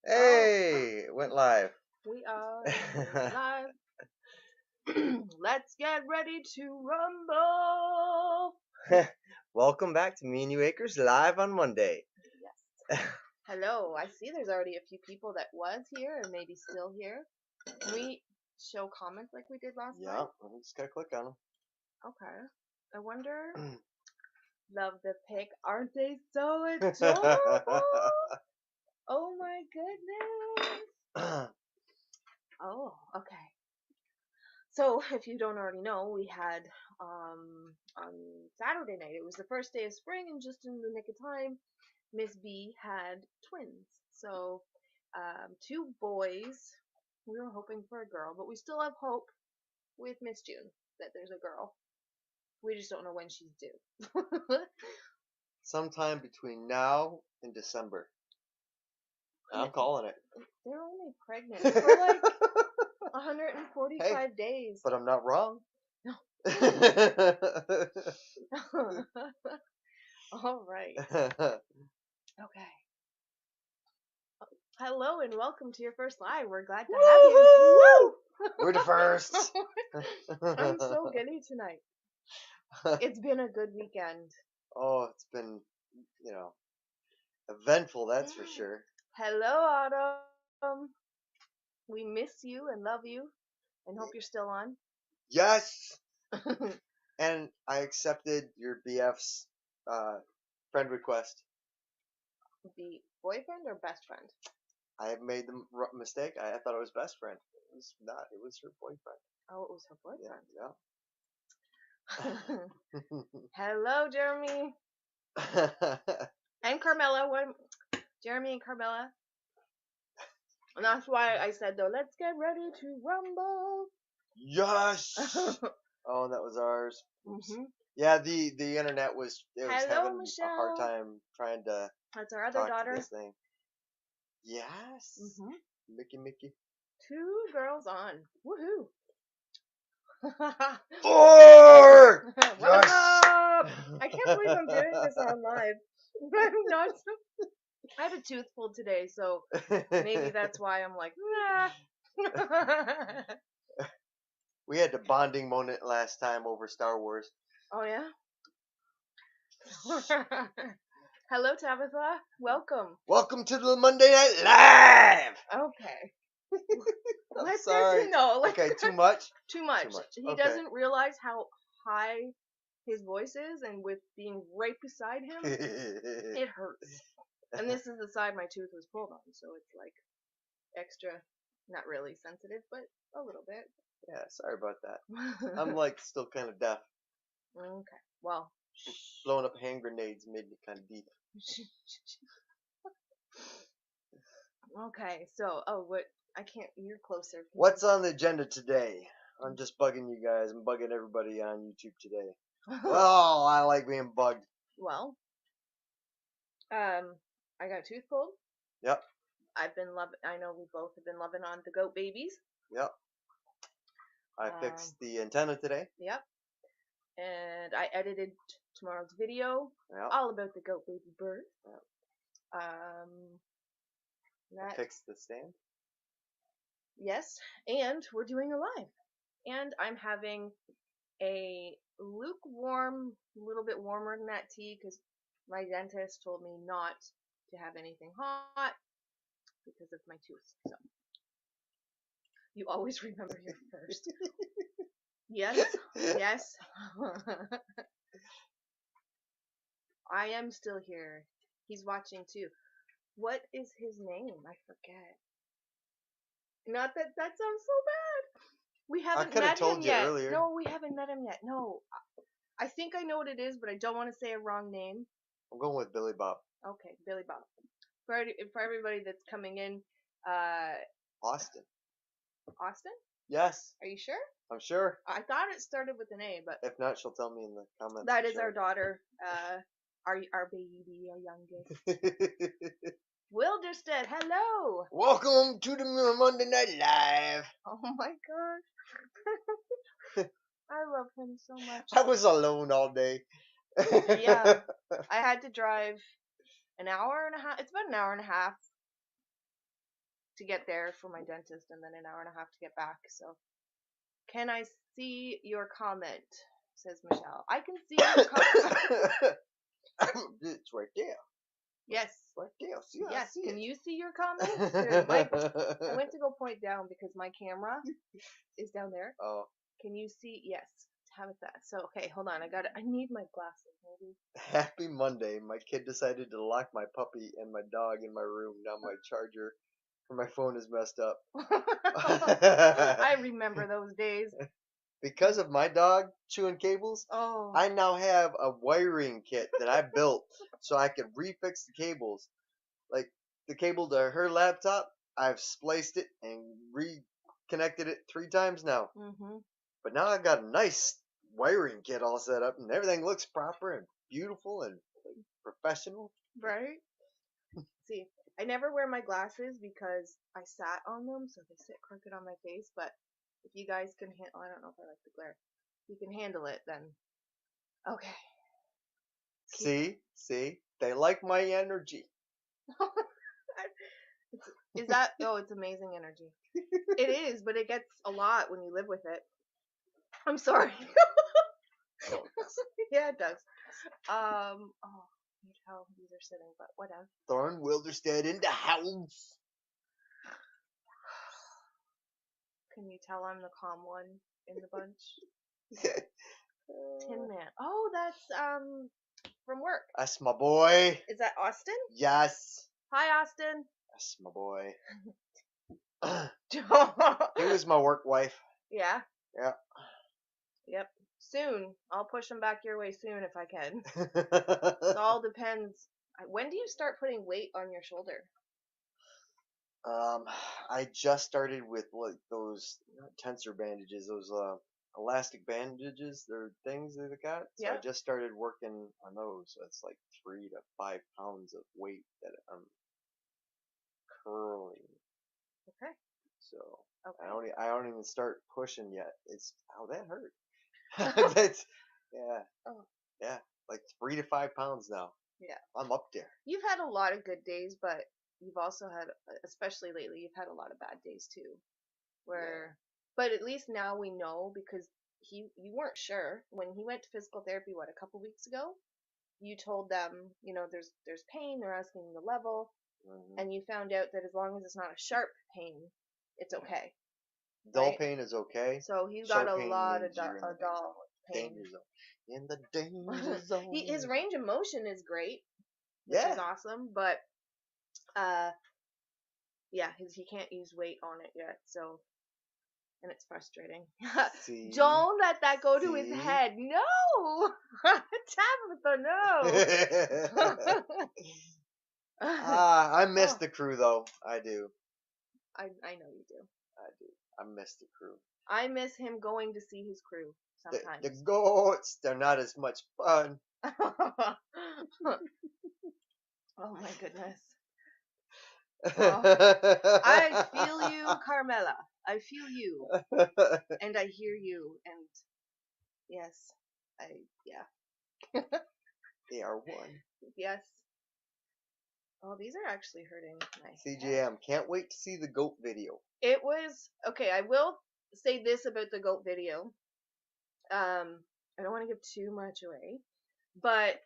Oh, Hey, it went live. we are live. Let's get ready to rumble. Welcome back to Me and You Acres live on Monday. Yes. Hello. I see there's already a few people that was here and maybe still here. Can we show comments like we did last Yeah, time? I just gotta click on Okay. I wonder. Love the pic. Aren't they so them. adorable? Oh my goodness. Oh, okay. So, if you don't already know, we had on Saturday night, it was the first day of spring, and just in the nick of time, Miss B had twins. So, two boys. We were hoping for a girl, but we still have hope with Miss June that there's a girl. We just don't know when she's due. Sometime between now and December. I'm calling it. They're only pregnant for like 145 Hey, days. but I'm not wrong. No. All right. Okay. Hello and welcome to your first live. We're glad to have you. Woo! We're the first. I'm so giddy tonight. It's been a good weekend. Oh, it's been, eventful, that's for sure. Hello, Autumn. We miss you and love you and hope you're still on. Yes! And I accepted your BF's friend request. The boyfriend or best friend? I made the mistake. I thought it was best friend. It was not. It was her boyfriend. Oh, it was her boyfriend. Yeah. Hello, Jeremy. And Carmela. Jeremy and Carmela. And that's why I said, though, let's get ready to rumble. Yes! Oh, that was ours. Mm-hmm. Yeah, the internet was Hello, having Michelle. a hard time trying to That's our other talk daughter. to this thing. Yes. Mm-hmm. Mickey. 2 girls on. Woohoo! 4! What's Yes! up? I can't believe I'm doing this on live. I'm not. I have a tooth pulled today, so maybe that's why I'm like, nah. We had the bonding moment last time over Star Wars. Oh yeah. Hello, Tabitha. Welcome. Welcome to the Monday Night Live. Okay. I'm sorry. Okay, too much. Too much. He Okay. doesn't realize how high his voice is, and with being right beside him, it hurts. And this is the side my tooth was pulled on, so it's like extra, not really sensitive, but a little bit. Yeah, sorry about that. I'm like still kind of deaf. Okay. Well. Blowing up hand grenades made me kind of deep. Okay, so what? I can't. You're closer. What's on the agenda today? I'm just bugging you guys. I'm bugging everybody on YouTube today. Oh, I like being bugged. Well, I got a tooth pulled. Yep. I've been loving. I know we both have been loving on the goat babies. Yep. I fixed the antenna today. Yep. And I edited tomorrow's video. Yep. All about the goat baby bird. Yep. I fixed the stand. Yes, and we're doing a live. And I'm having a lukewarm, a little bit warmer than that tea because my dentist told me not to have anything hot because of my tooth. So you always remember your first. Yes, yes. I am still here. He's watching too. What is his name? I forget. Not that sounds so bad. We haven't met him yet. Earlier. No, we haven't met him yet. No. I think I know what it is, but I don't want to say a wrong name. I'm going with Billy Bob. Okay, Billy Bob. For everybody that's coming in, Austin. Austin? Yes. Are you sure? I'm sure. I thought it started with an A, but if not, she'll tell me in the comments. That is our daughter, our baby, our youngest. Wilderstead, hello. Welcome to the Monday Night Live. Oh my gosh. I love him so much. I was alone all day. Yeah. I had to drive an hour and a half. It's about an hour and a half to get there for my dentist, and then an hour and a half to get back. So, can I see your comment? Says Michelle. I can see your comment. It's right there. Yes. Right there. See, I Yes. see Can it. you see your comment? Good. I went to go point down because my camera is down there. Oh. Can you see? Yes. Have it that. So okay, hold on. I need my glasses. Maybe. Happy Monday. My kid decided to lock my puppy and my dog in my room. Now my charger for my phone is messed up. I remember those days. Because of my dog chewing cables, Oh. I now have a wiring kit that I built so I could refix the cables. Like the cable to her laptop, I've spliced it and reconnected it 3 times now. Mm-hmm. But now I've got a nice wiring kit all set up and everything looks proper and beautiful and professional. Right? See, I never wear my glasses because I sat on them, so they sit crooked on my face. But if you guys can handle, I don't know if I like the glare. If you can handle it, then okay. See, they like my energy. Is that? Oh, it's amazing energy. It is, but it gets a lot when you live with it. I'm sorry. Yeah, it does. Oh, hate how these are sitting, but whatever. Thorn Wilderstead in the house. Can you tell I'm the calm one in the bunch? Tin Man. Oh, that's from work. That's my boy. Is that Austin? Yes. Hi, Austin. That's my boy. Yeah. He was my work wife. Yeah. Yep. Soon. I'll push him back your way soon if I can. It all depends. When do you start putting weight on your shoulder? I just started with like those tensor bandages, those elastic bandages. They're things that I got. So Yeah. I just started working on those. So it's like 3 to 5 pounds of weight that I'm curling. Okay. So Okay. I don't even start pushing yet. It's that hurt. That's yeah. Oh. Yeah, like 3 to 5 pounds now. Yeah. I'm up there. You've had a lot of good days, but you've also had, especially lately, you've had a lot of bad days too. Where, but at least now we know because you weren't sure when he went to physical therapy. What, a couple weeks ago? You told them, there's pain. They're asking the level, and you found out that as long as it's not a sharp pain, it's okay. Dull right? pain is okay. So he's Sharp got a pain lot of means you're in the dull pain. danger zone. In the danger zone. His range of motion is great, which Yeah. is awesome, but yeah, he can't use weight on it yet, so, and it's frustrating. See? Don't let that go to his head. No, Tabitha, no. I miss the crew though. I do. I know you do. I do. I miss the crew. I miss him going to see his crew sometimes. The goats, they're not as much fun. Oh my goodness. Oh, I feel you, Carmela. I feel you. And I hear you. And yes, yeah. They are one. Yes. Oh, these are actually hurting my CJM, head. can't wait to see the goat video. It was, okay, I will say this about the goat video. I don't want to give too much away, but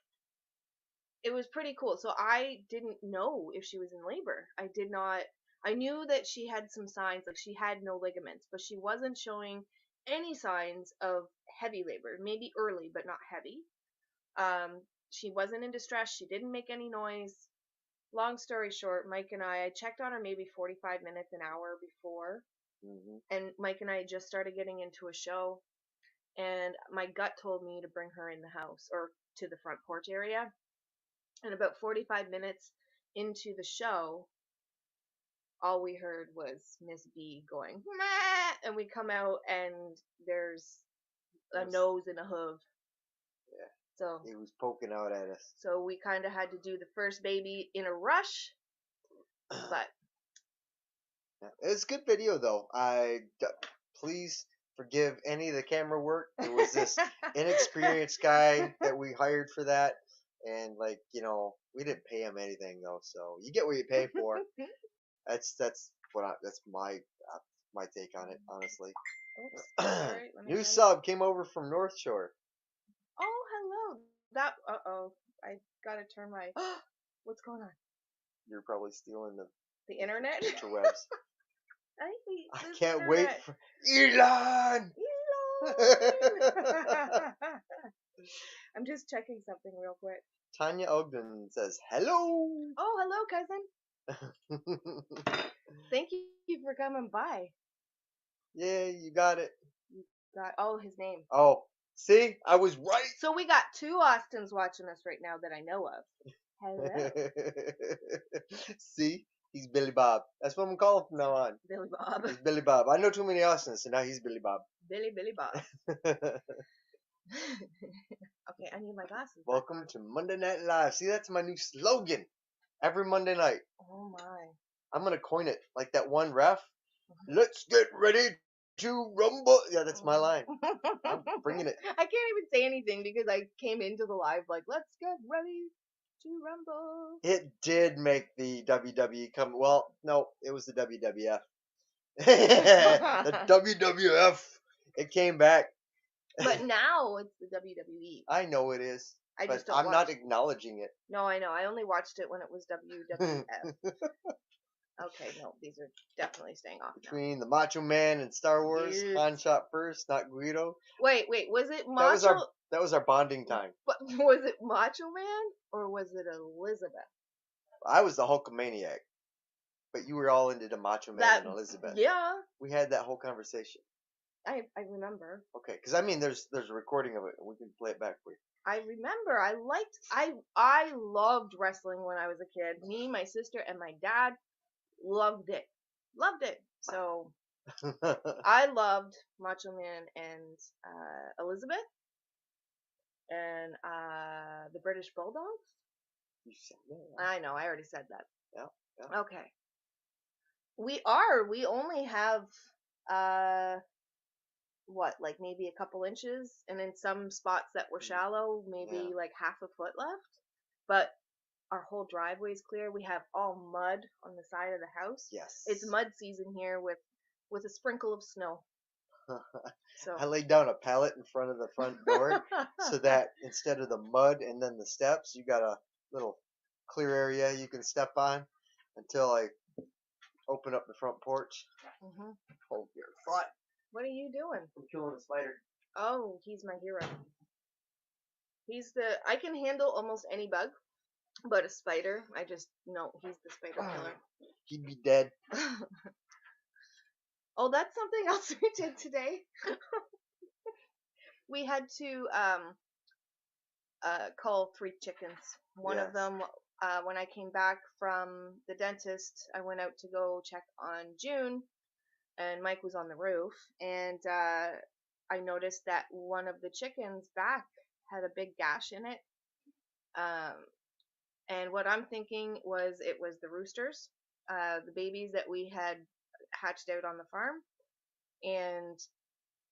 it was pretty cool. So I didn't know if she was in labor. I knew that she had some signs, like she had no ligaments, but she wasn't showing any signs of heavy labor. Maybe early, but not heavy. She wasn't in distress. She didn't make any noise. Long story short, Mike and I checked on her maybe 45 minutes, an hour before. Mm-hmm. And Mike and I just started getting into a show. And my gut told me to bring her in the house or to the front porch area. And about 45 minutes into the show, all we heard was Miss B going, meh! And we come out and there's a nose and a hoof. Yeah. So he was poking out at us. So we kind of had to do the first baby in a rush. But it's a good video though. Please forgive any of the camera work. It was this inexperienced guy that we hired for that. And we didn't pay him anything though, so you get what you pay for. That's That's my take on it, honestly. Oops. Sorry. Let me New try. sub came over from North Shore. Oh, hello. That. Oh. I gotta turn my. What's going on? You're probably stealing The internet. interwebs. I hate I this can't wait internet. for Elon. Elon! I'm just checking something real quick. Tanya Ogden says hello. Oh, hello, cousin. Thank you for coming by. Yeah, you got it. You got his name. Oh, see, I was right. So we got 2 Austins watching us right now that I know of. Hello, See, he's Billy Bob. That's what I'm calling from now on. Billy Bob. He's Billy Bob. I know too many Austins, so now he's Billy Bob. Billy Bob. Okay, I need my glasses. Welcome to Monday Night Live. See, that's my new slogan. Every Monday night. Oh my. I'm gonna coin it like that one ref. Let's get ready to rumble. Yeah, that's my line. I'm bringing it. I can't even say anything because I came into the live like, let's get ready to rumble. It did make the WWE come. Well, no, it was the WWF. The WWF. It came back. But now it's the WWE. I know it is. I but just don't I'm watch not it. acknowledging it. No, I know. I only watched it when it was WWF. Okay, no, these are definitely staying off now. Between the Macho Man and Star Wars, Yes. Han shot first, not Guido. Wait, was it Macho? That was our bonding time. But was it Macho Man or was it Elizabeth? I was the Hulkamaniac, but you were all into the Macho Man and Elizabeth. Yeah, We had that whole conversation. I remember. Okay, because I mean, there's a recording of it, and we can play it back for you. I remember. I loved wrestling when I was a kid. Me, my sister, and my dad loved it. Loved it. So I loved Macho Man and Elizabeth and the British Bulldogs. You said that. I know. I already said that. Yeah. Okay. We only have like maybe a couple inches, and in some spots that were shallow, maybe like half a foot left. But our whole driveway is clear. We have all mud on the side of the house. Yes. It's mud season here with a sprinkle of snow. So I laid down a pallet in front of the front door so that instead of the mud and then the steps, you got a little clear area you can step on until I open up the front porch. Mm-hmm. Hold your thought. What are you doing? I'm killing a spider. Oh, he's my hero. I can handle almost any bug, but a spider, he's the spider killer. He'd be dead. Oh, that's something else we did today. We had to cull 3 chickens. One of them, when I came back from the dentist, I went out to go check on June, and Mike was on the roof, and I noticed that one of the chickens' back had a big gash in it. And what I'm thinking was it was the roosters, the babies that we had hatched out on the farm, and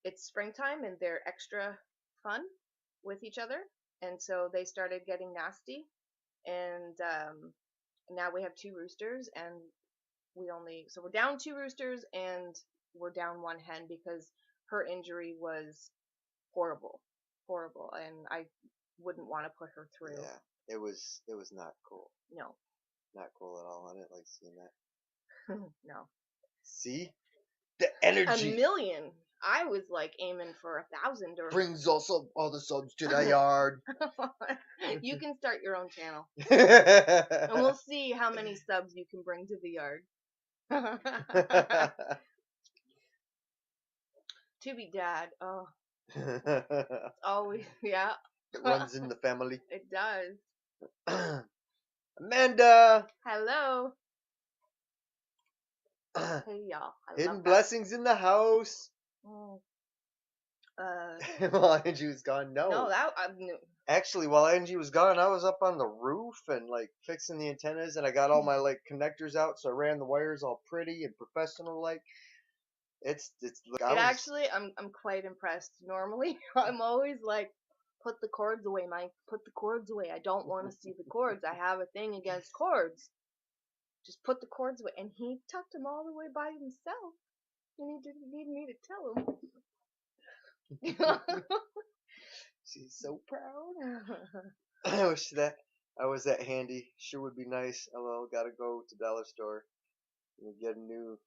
it's springtime and they're extra fun with each other, and so they started getting nasty, and now we have 2 roosters, and we're down 2 roosters, and we're down 1 hen because her injury was horrible, and I wouldn't want to put her through. Yeah, it was not cool. No. Not cool at all. I didn't like seeing that. No. See? The energy. $1 million. I was like aiming for 1,000 or brings also all the subs to the yard. You can start your own channel. And we'll see how many subs you can bring to the yard. To be dad. Oh. Always, yeah. It runs in the family. It does. Amanda. Hello. Hey y'all. Hidden blessings in the house. Oh. While Angie was gone, no. No, Actually, while Angie was gone, I was up on the roof and like fixing the antennas, and I got all my like connectors out, so I ran the wires all pretty and professional like. Actually, I'm quite impressed. Normally, I'm always like, put the cords away, Mike. Put the cords away. I don't want to see the cords. I have a thing against cords. Just just put the cords away, and he tucked them all the way by himself, and he didn't need me to tell him. She's so proud. I wish that I was that handy. Sure would be nice. LOL, gotta go to dollar store and get a new.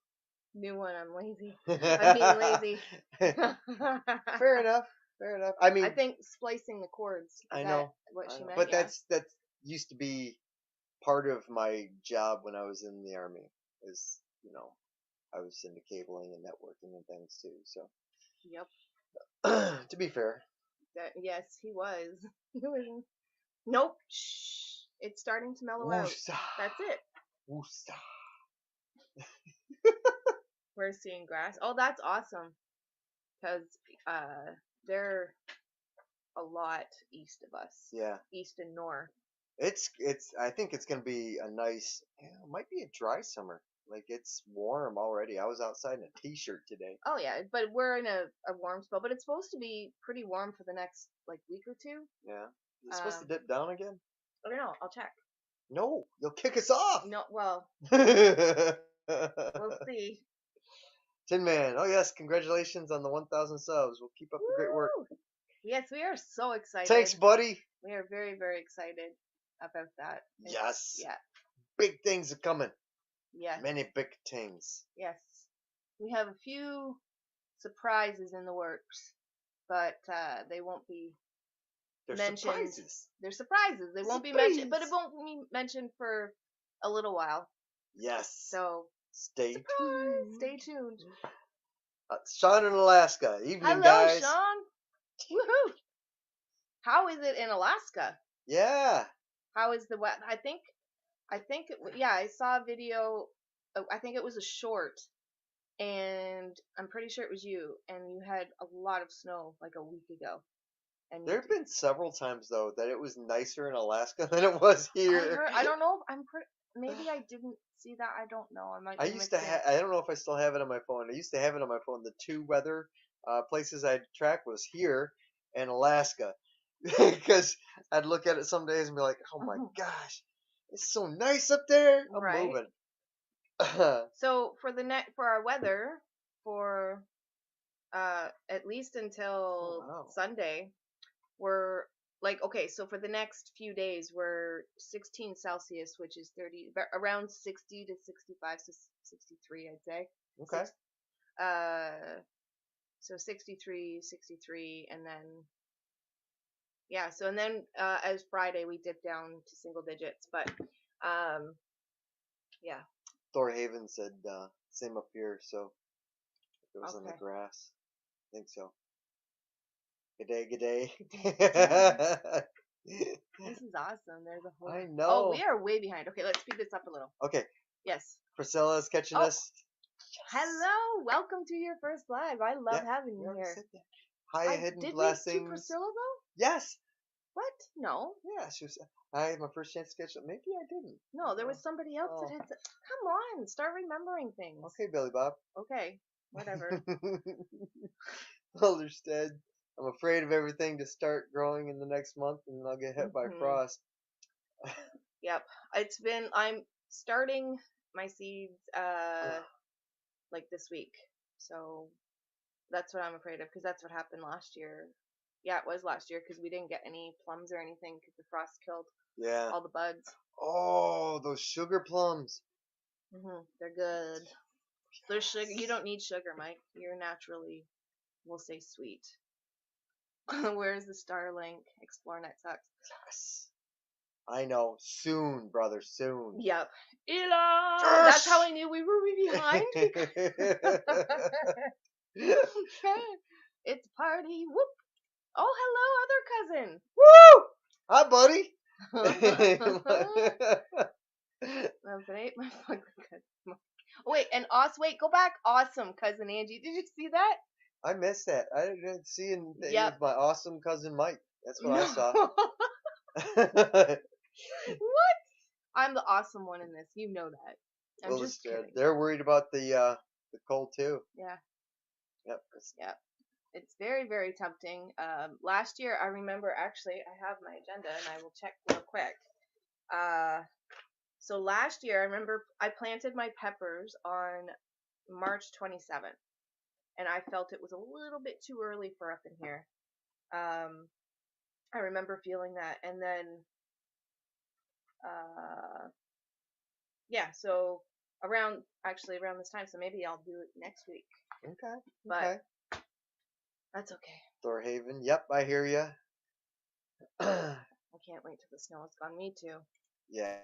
New one. I'm lazy. I'm being lazy. Fair enough. Fair enough. I mean, I think splicing the cords. Is I that know. what I she know. meant? But Yeah. that's used to be part of my job when I was in the army. Is I was into cabling and networking and things too. So Yep. to be fair. Yes, he was. He was. Nope. Shh. It's starting to mellow out. Woosa. That's it. Woosa. We're seeing grass. Oh, that's awesome. Because they're a lot east of us. Yeah. East and north. It's. I think it's gonna be a nice. It might be a dry summer. Like it's warm already. I was outside in a t-shirt today. Oh yeah, but we're in a warm spell. But it's supposed to be pretty warm for the next like week or two. Yeah. Is it supposed to dip down again? I don't know. I'll check. No, you'll kick us off. No, well, we'll see. Tin Man. Oh yes, congratulations on the 1,000 subs. We'll keep up the great work. Woo! Yes, we are so excited. Thanks, buddy. We are very, very excited about that. Yes. Yeah. Big things are coming. Yes. Many big things. Yes. We have a few surprises in the works, but they won't be They're mentioned. surprises. They're surprises. They won't be mentioned, but it won't be mentioned for a little while. Yes. So stay tuned. Stay tuned. Sean in Alaska. Evening, Hello, guys. Sean. Woohoo! How is it in Alaska? Yeah. How is the weather? I think yeah, I saw a video. I think it was a short, and I'm pretty sure it was you, and you had a lot of snow like a week ago. And There have been several times though that it was nicer in Alaska than it was here. I don't know. Maybe I didn't see that. I don't know. I used to have. I don't know if I still have it on my phone. I used to have it on my phone. The two weather places I'd track was here and Alaska, because I'd look at it some days and be like, "Oh my gosh, it's so nice up there." I'm moving. So for our weather for at least until Sunday, we're like, okay, so for the next few days we're 16 Celsius, which is around 60 to 65 to 63, I'd say. Okay. So 63, and then yeah, so and then as Friday we dipped down to single digits, but yeah. Thorhaven said same up here, so it was on the grass. I think so. Good day, good day. This is awesome. There's a whole. I know. Oh, we are way behind. Okay, let's speed this up a little. Okay. Yes. Priscilla's catching us. Hello, welcome to your first live. I love having you here. Hi, Hidden Blessings. Did we do Priscilla though? Yes. What? No. Yeah, she was. I had my first chance to catch up. Maybe I didn't. No, there was somebody else that had. Come on, start remembering things. Okay, Billy Bob. Okay, whatever. Understood. I'm afraid of everything to start growing in the next month, and then I'll get hit by frost. Yep, I'm starting my seeds like this week, so that's what I'm afraid of, because that's what happened last year. Yeah, it was last year, because we didn't get any plums or anything because the frost killed all the buds. Oh, those sugar plums. They're good. They're sugar. You don't need sugar, Mike. You're naturally, we'll say, sweet. Where's the Starlink? ExploreNet sucks. Yes. I know. Soon, brother. Soon. Yep. Elon! That's how I knew we were behind. It's party. Whoop. Oh, hello, other cousin. Woo! Hi, buddy. Oh, wait, and wait, go back. Awesome, cousin Angie. Did you see that? I missed that. I didn't see it with my awesome cousin Mike. That's what I saw. What? I'm the awesome one in this. You know that. I'm just kidding. They're worried about the cold too. Yeah. Yep. Yep. It's very, very tempting. Last year, I remember, actually, I have my agenda, and I will check real quick. So last year, I remember I planted my peppers on March 27th, and I felt it was a little bit too early for up in here. Um, I remember feeling that, and then uh, yeah, so around this time, so maybe I'll do it next week. Okay. But Okay. that's okay. Thorhaven. Yep, I hear you. I can't wait till the snow is gone. Me too. Yeah.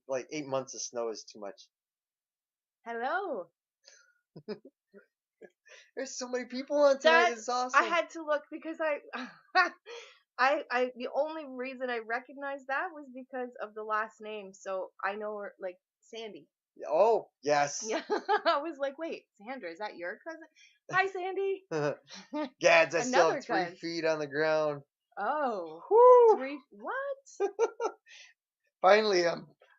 Like 8 months of snow is too much. Hello. There's so many people on tonight. That It's awesome. I had to look because the only reason I recognized that was because of the last name. So I know her like Sandy. Oh, yes. Yeah. I was like, wait, Sandra, is that your cousin? Hi, Sandy. Gads, I still Another have 3 cousin. feet on the ground. Oh. Whew. What? Finally,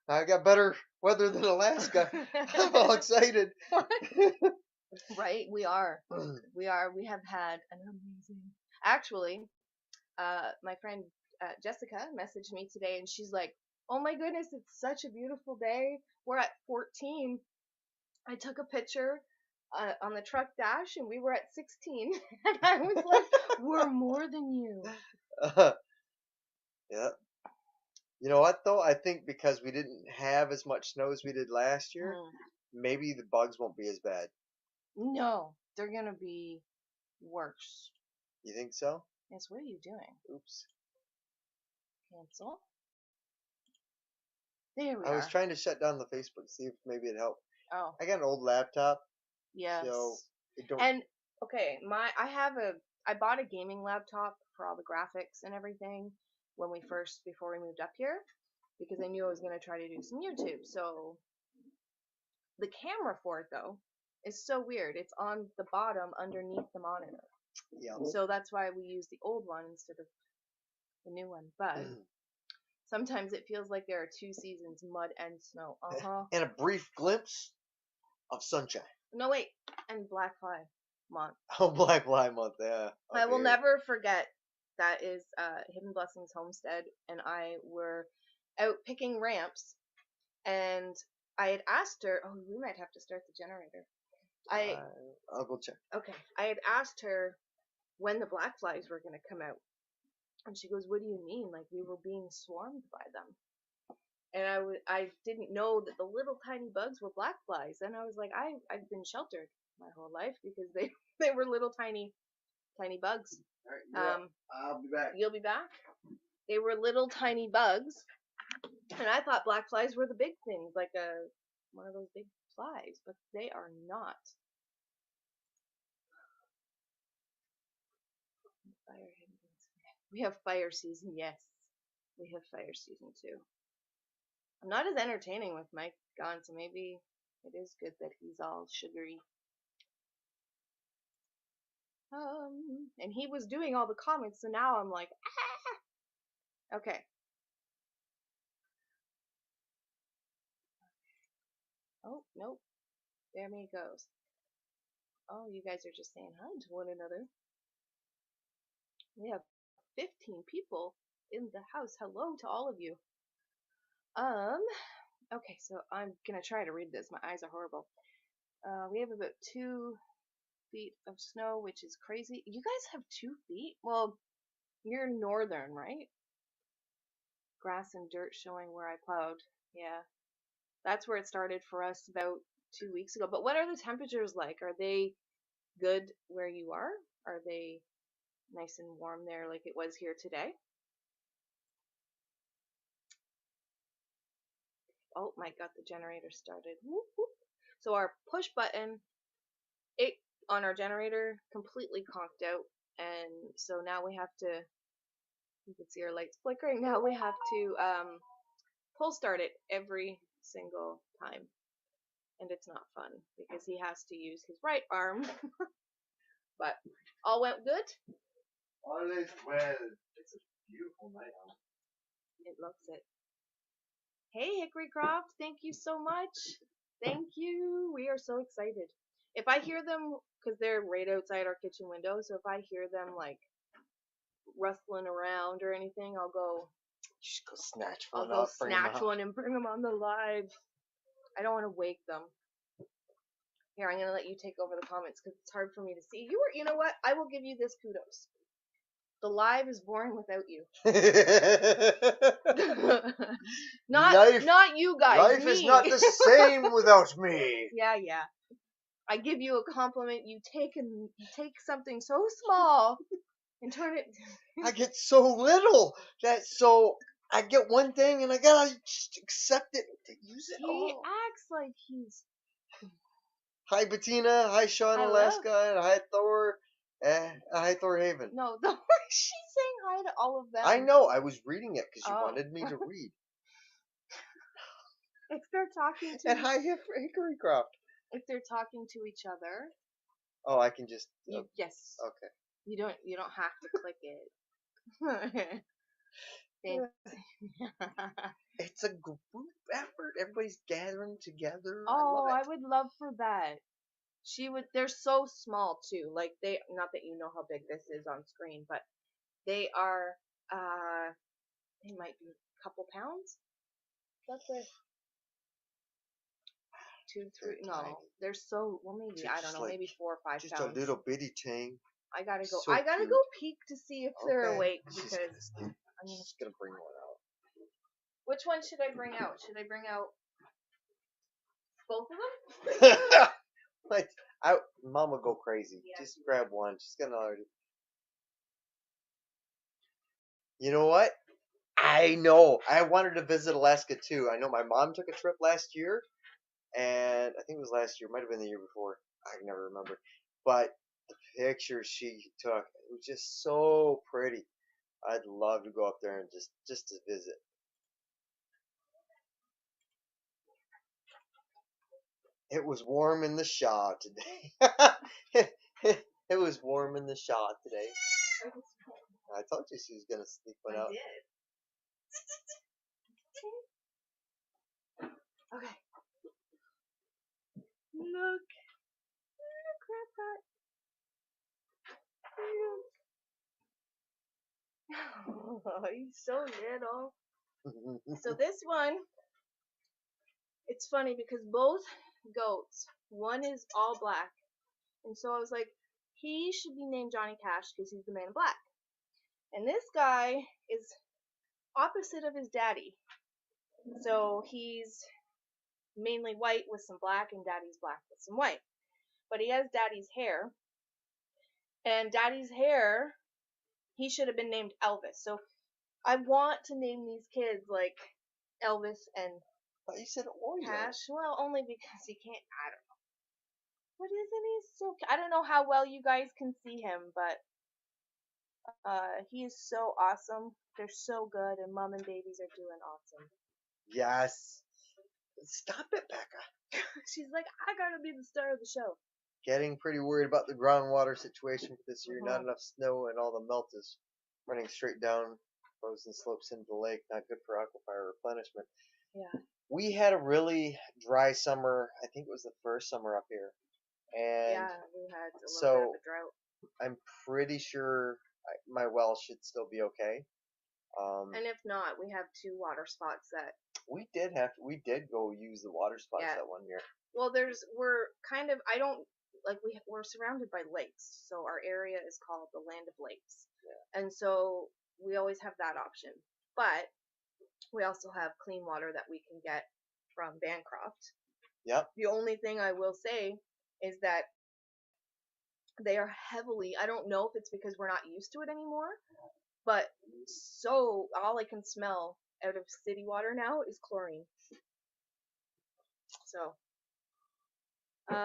I got better weather than Alaska. I'm all excited. Right, we are. We have had an amazing. Actually, my friend Jessica messaged me today, and she's like, "Oh my goodness, it's such a beautiful day. We're at 14. I took a picture on the truck dash, and we were at 16." And I was like, "We're more than you." Yeah. You know what though? I think because we didn't have as much snow as we did last year, maybe the bugs won't be as bad. No, they're gonna be worse. You think so? Yes. What are you doing? Oops. Cancel. There we I was are. trying to shut down the Facebook, see if maybe it helped. Oh, I got an old laptop, yes. so it don't. And okay, I bought a gaming laptop for all the graphics and everything before we moved up here because I knew I was gonna try to do some YouTube. So the camera for it though is so weird. It's on the bottom underneath the monitor. Yeah. So that's why we use the old one instead of the new one. But sometimes it feels like there are two seasons, mud and snow. And a brief glimpse of sunshine. No wait, and Black Lives Month. Oh, Black Lives Month, yeah. I will never forget. That is Hidden Blessings Homestead, and I were out picking ramps, and I had asked her. Oh, we might have to start the generator. I'll go check. Okay. I had asked her when the black flies were going to come out, and she goes, "What do you mean? Like we were being swarmed by them?" And I didn't know that the little tiny bugs were black flies, and I was like, I've been sheltered my whole life because they were little tiny bugs. All right, I'll be back. You'll be back? They were little tiny bugs, and I thought black flies were the big things, like one of those big flies, but they are not. We have fire season, yes. We have fire season too. I'm not as entertaining with Mike gone, so maybe it is good that he's all sugary. And he was doing all the comments, so now I'm like, ah! Okay. Oh, nope. There he goes. Oh, you guys are just saying hi to one another. We have 15 people in the house. Hello to all of you. Okay, so I'm gonna try to read this. My eyes are horrible. We have about 2 feet of snow, which is crazy. You guys have 2 feet? Well, you're northern, right? Grass and dirt showing where I plowed. Yeah. That's where it started for us about 2 weeks ago. But what are the temperatures like? Are they good where you are? Are they nice and warm there like it was here today? Oh, Mike got the generator started. Whoop, whoop. So our push button, it on our generator completely conked out, and so now we have to. You can see our lights flickering. Now we have to pull start it every single time, and it's not fun because he has to use his right arm. But all went good. All is well. It's a beautiful night out. It looks it. Hey, Hickory Croft, thank you so much. Thank you. We are so excited. If I hear them, because they're right outside our kitchen window, so if I hear them like rustling around or anything, I'll go Just go snatch I'll one go up, bring 'em snatch out. one and bring them on the live. I don't want to wake them. Here, I'm gonna let you take over the comments because it's hard for me to see. You know what? I will give you this kudos. The live is boring without you. Not you guys. Life me. is not the same without me. Yeah. I give you a compliment. You take something so small and turn it. I get so little so I get one thing and I gotta just accept it to use it He all. acts like he's. Hi Bettina, hi Sean Hello. Alaska, and hi Thor, hi Thor Haven. No, she's saying hi to all of them. I know, I was reading it because you Oh. wanted me to read. If they're talking to. And hi Hickory Croft. If they're talking to each other. Oh, I can just. Yes. Okay. You don't have to click it. It's a group effort. Everybody's gathering together. Oh, I I would love for that. They're so small too. Like not that you know how big this is on screen, but they are, they might be a couple pounds. That's it. 2, 3, no. They're so, well maybe, I don't know, maybe 4 or 5 pounds. Just a little bitty thing. I gotta go. So I gotta cute. go peek to see if they're awake because I'm just gonna bring one out. Which one should I bring out? Should I bring out both of them? Like, Mom would go crazy. Yeah. Just grab one. She's gonna already. You know what? I know. I wanted to visit Alaska too. I know my mom took a trip last year, and I think it was last year. Might have been the year before. I can never remember. But the pictures she took, it was just so pretty. I'd love to go up there and just to visit. It was warm in the Shaw today. It was warm in the Shaw today. I told you she was gonna sneak one out. I did. Okay. Look at that. Oh, he's so little. So this one, it's funny because both goats, one is all black, and so I was like, he should be named Johnny Cash because he's the man in black. And this guy is opposite of his daddy. So he's mainly white with some black, and daddy's black with some white. But he has daddy's hair. And daddy's hair, he should have been named Elvis. So I want to name these kids like Elvis and But you said Oreo. Cash. Well, only because he can't, I don't know. But isn't he so, I don't know how well you guys can see him, but he is so awesome. They're so good, and mom and babies are doing awesome. Yes. Stop it, Becca. She's like, I gotta be the star of the show. Getting pretty worried about the groundwater situation for this year. Not enough snow, and all the melt is running straight down frozen slopes into the lake. Not good for aquifer replenishment. Yeah. We had a really dry summer. I think it was the first summer up here. And yeah, we had a little bit of a drought. I'm pretty sure my well should still be okay. And if not, we have 2 water spots that we did go use the water spots that one year. Well, we're kind of, we're surrounded by lakes, so our area is called the Land of Lakes. Yeah. And so we always have that option. But we also have clean water that we can get from Bancroft. Yep. The only thing I will say is that they are heavily, I don't know if it's because we're not used to it anymore, but so all I can smell out of city water now is chlorine. So, okay,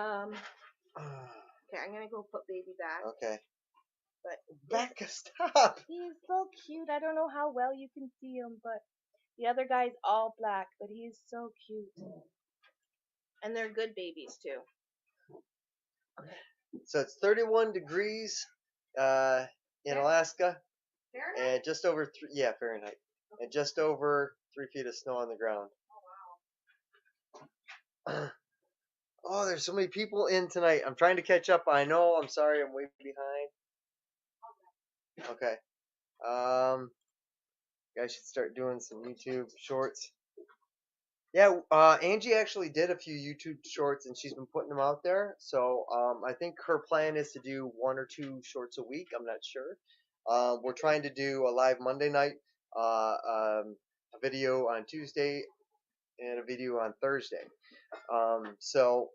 I'm gonna go put baby back. Okay. But Becca, stop! He's so cute. I don't know how well you can see him, but the other guy's all black, but he's so cute. And they're good babies too. Okay. So it's 31 degrees in Alaska, Fahrenheit? and just over Fahrenheit, okay. And just over 3 feet of snow on the ground. Oh wow. Oh, there's so many people in tonight. I'm trying to catch up. I know. I'm sorry. I'm way behind. Okay. You guys should start doing some YouTube shorts. Yeah, Angie actually did a few YouTube shorts and she's been putting them out there. So I think her plan is to do 1 or 2 shorts a week. I'm not sure. We're trying to do a live Monday night, a video on Tuesday, and a video on Thursday. So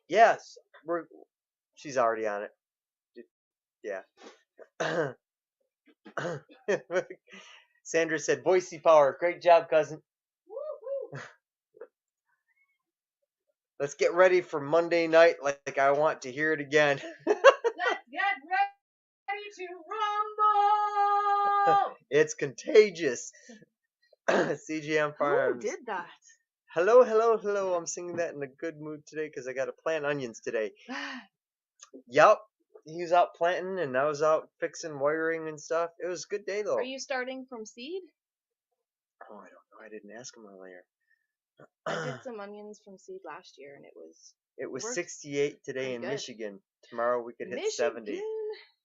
yes, she's already on it. Yeah. Sandra said, "Boise Power, great job, cousin." Let's get ready for Monday night like I want to hear it again. Let's get ready to rumble. It's contagious. CGM Farms. Who did that? Hello, hello, hello. I'm singing that in a good mood today because I got to plant onions today. Yup. He was out planting and I was out fixing wiring and stuff. It was a good day though. Are you starting from seed? Oh, I don't know. I didn't ask him earlier. I did some onions from seed last year and it was 68 today in good. Michigan. Tomorrow we could hit Michigan. 70.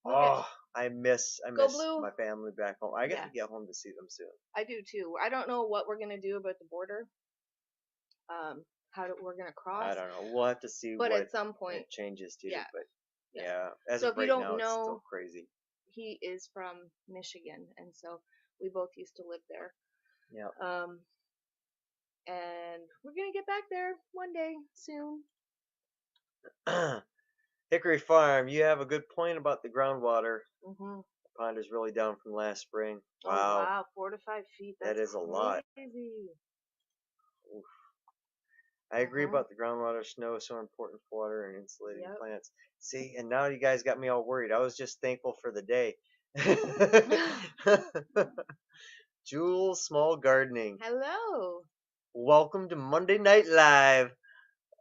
Oh, I miss Blue. my family back home. I got to Yes. get home to see them soon. I do too. I don't know what we're gonna do about the border. We're gonna cross. I don't know. We'll have to see but what at some point it changes to. yeah. But yeah, as So of if you right don't now, it's know, still crazy. he is from Michigan, and so we both used to live there. Yeah. And we're gonna get back there one day soon. Hickory Farm, you have a good point about the groundwater. Mm-hmm. The pond is really down from last spring. Wow. Oh, wow, 4 to 5 feet. That is a lot. Crazy. Oof. I agree about the groundwater. Snow is so important for water and insulating plants. See, and now you guys got me all worried. I was just thankful for the day. Jules Small Gardening. Hello. Welcome to Monday Night Live.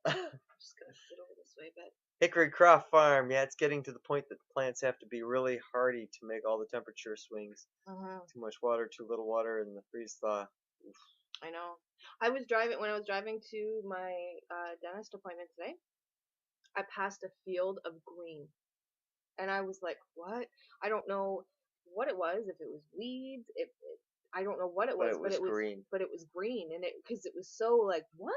I'm just gonna sit over this way, but Hickory Croft Farm. Yeah, it's getting to the point that the plants have to be really hardy to make all the temperature swings. Too much water, too little water, and the freeze thaw. Oof. I know. When I was driving to my dentist appointment today, I passed a field of green, and I was like, "What?" I don't know what it was. If it was weeds, I don't know what it was, but it was green. But it was green, and because it was so like what?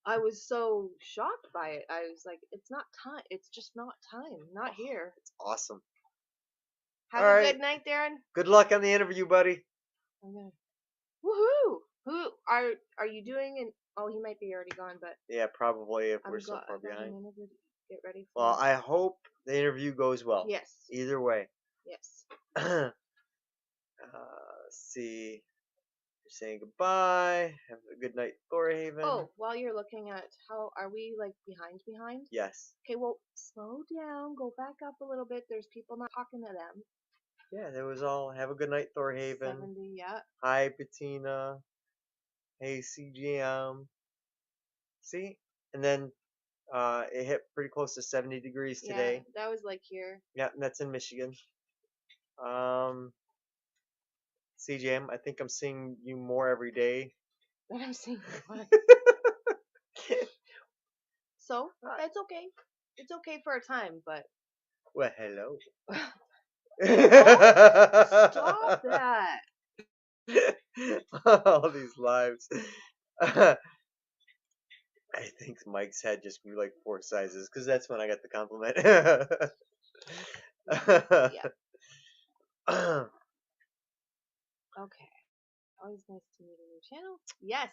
I was so shocked by it. I was like, "It's not time. It's just not time. Not here." It's awesome. Have a good night, Darren. Good luck on the interview, buddy. Okay. Woohoo! Who are you doing? And oh, he might be already gone, but yeah, probably if we're so far behind. Get ready for well, I hope the interview goes well. Yes. Either way. Yes. Let's see. You're saying goodbye. Have a good night, Thorhaven. Oh, while you're looking at how are we like behind? Yes. Okay, well, slow down. Go back up a little bit. There's people not talking to them. Yeah, there was all. Have a good night, Thorhaven. 70, yeah. Hi, Bettina. Hey, CGM. See? And then it hit pretty close to 70 degrees today. Yeah, that was like here. Yeah, and that's in Michigan. CGM, I think I'm seeing you more every day. That I'm seeing what? So, that's okay. It's okay for a time, but... Well, hello. Stop that. All these lives. I think Mike's head just grew like 4 sizes because that's when I got the compliment. Yeah. Okay. Always nice to meet a new channel. Yes.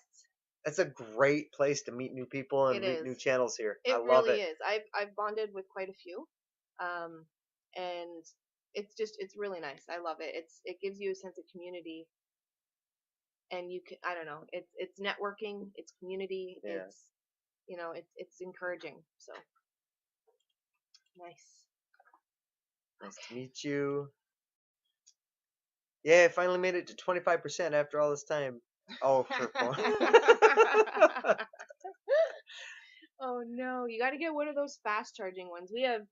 That's a great place to meet new people and meet new channels here. I love it. It really is. I've bonded with quite a few, and it's really nice. I love it. It gives you a sense of community, and you can I don't know. It's networking. It's community. Yeah. It's encouraging. So nice. Nice to meet you. Yeah, I finally made it to 25% after all this time. Oh, for fun. Oh no, you got to get one of those fast charging ones. We have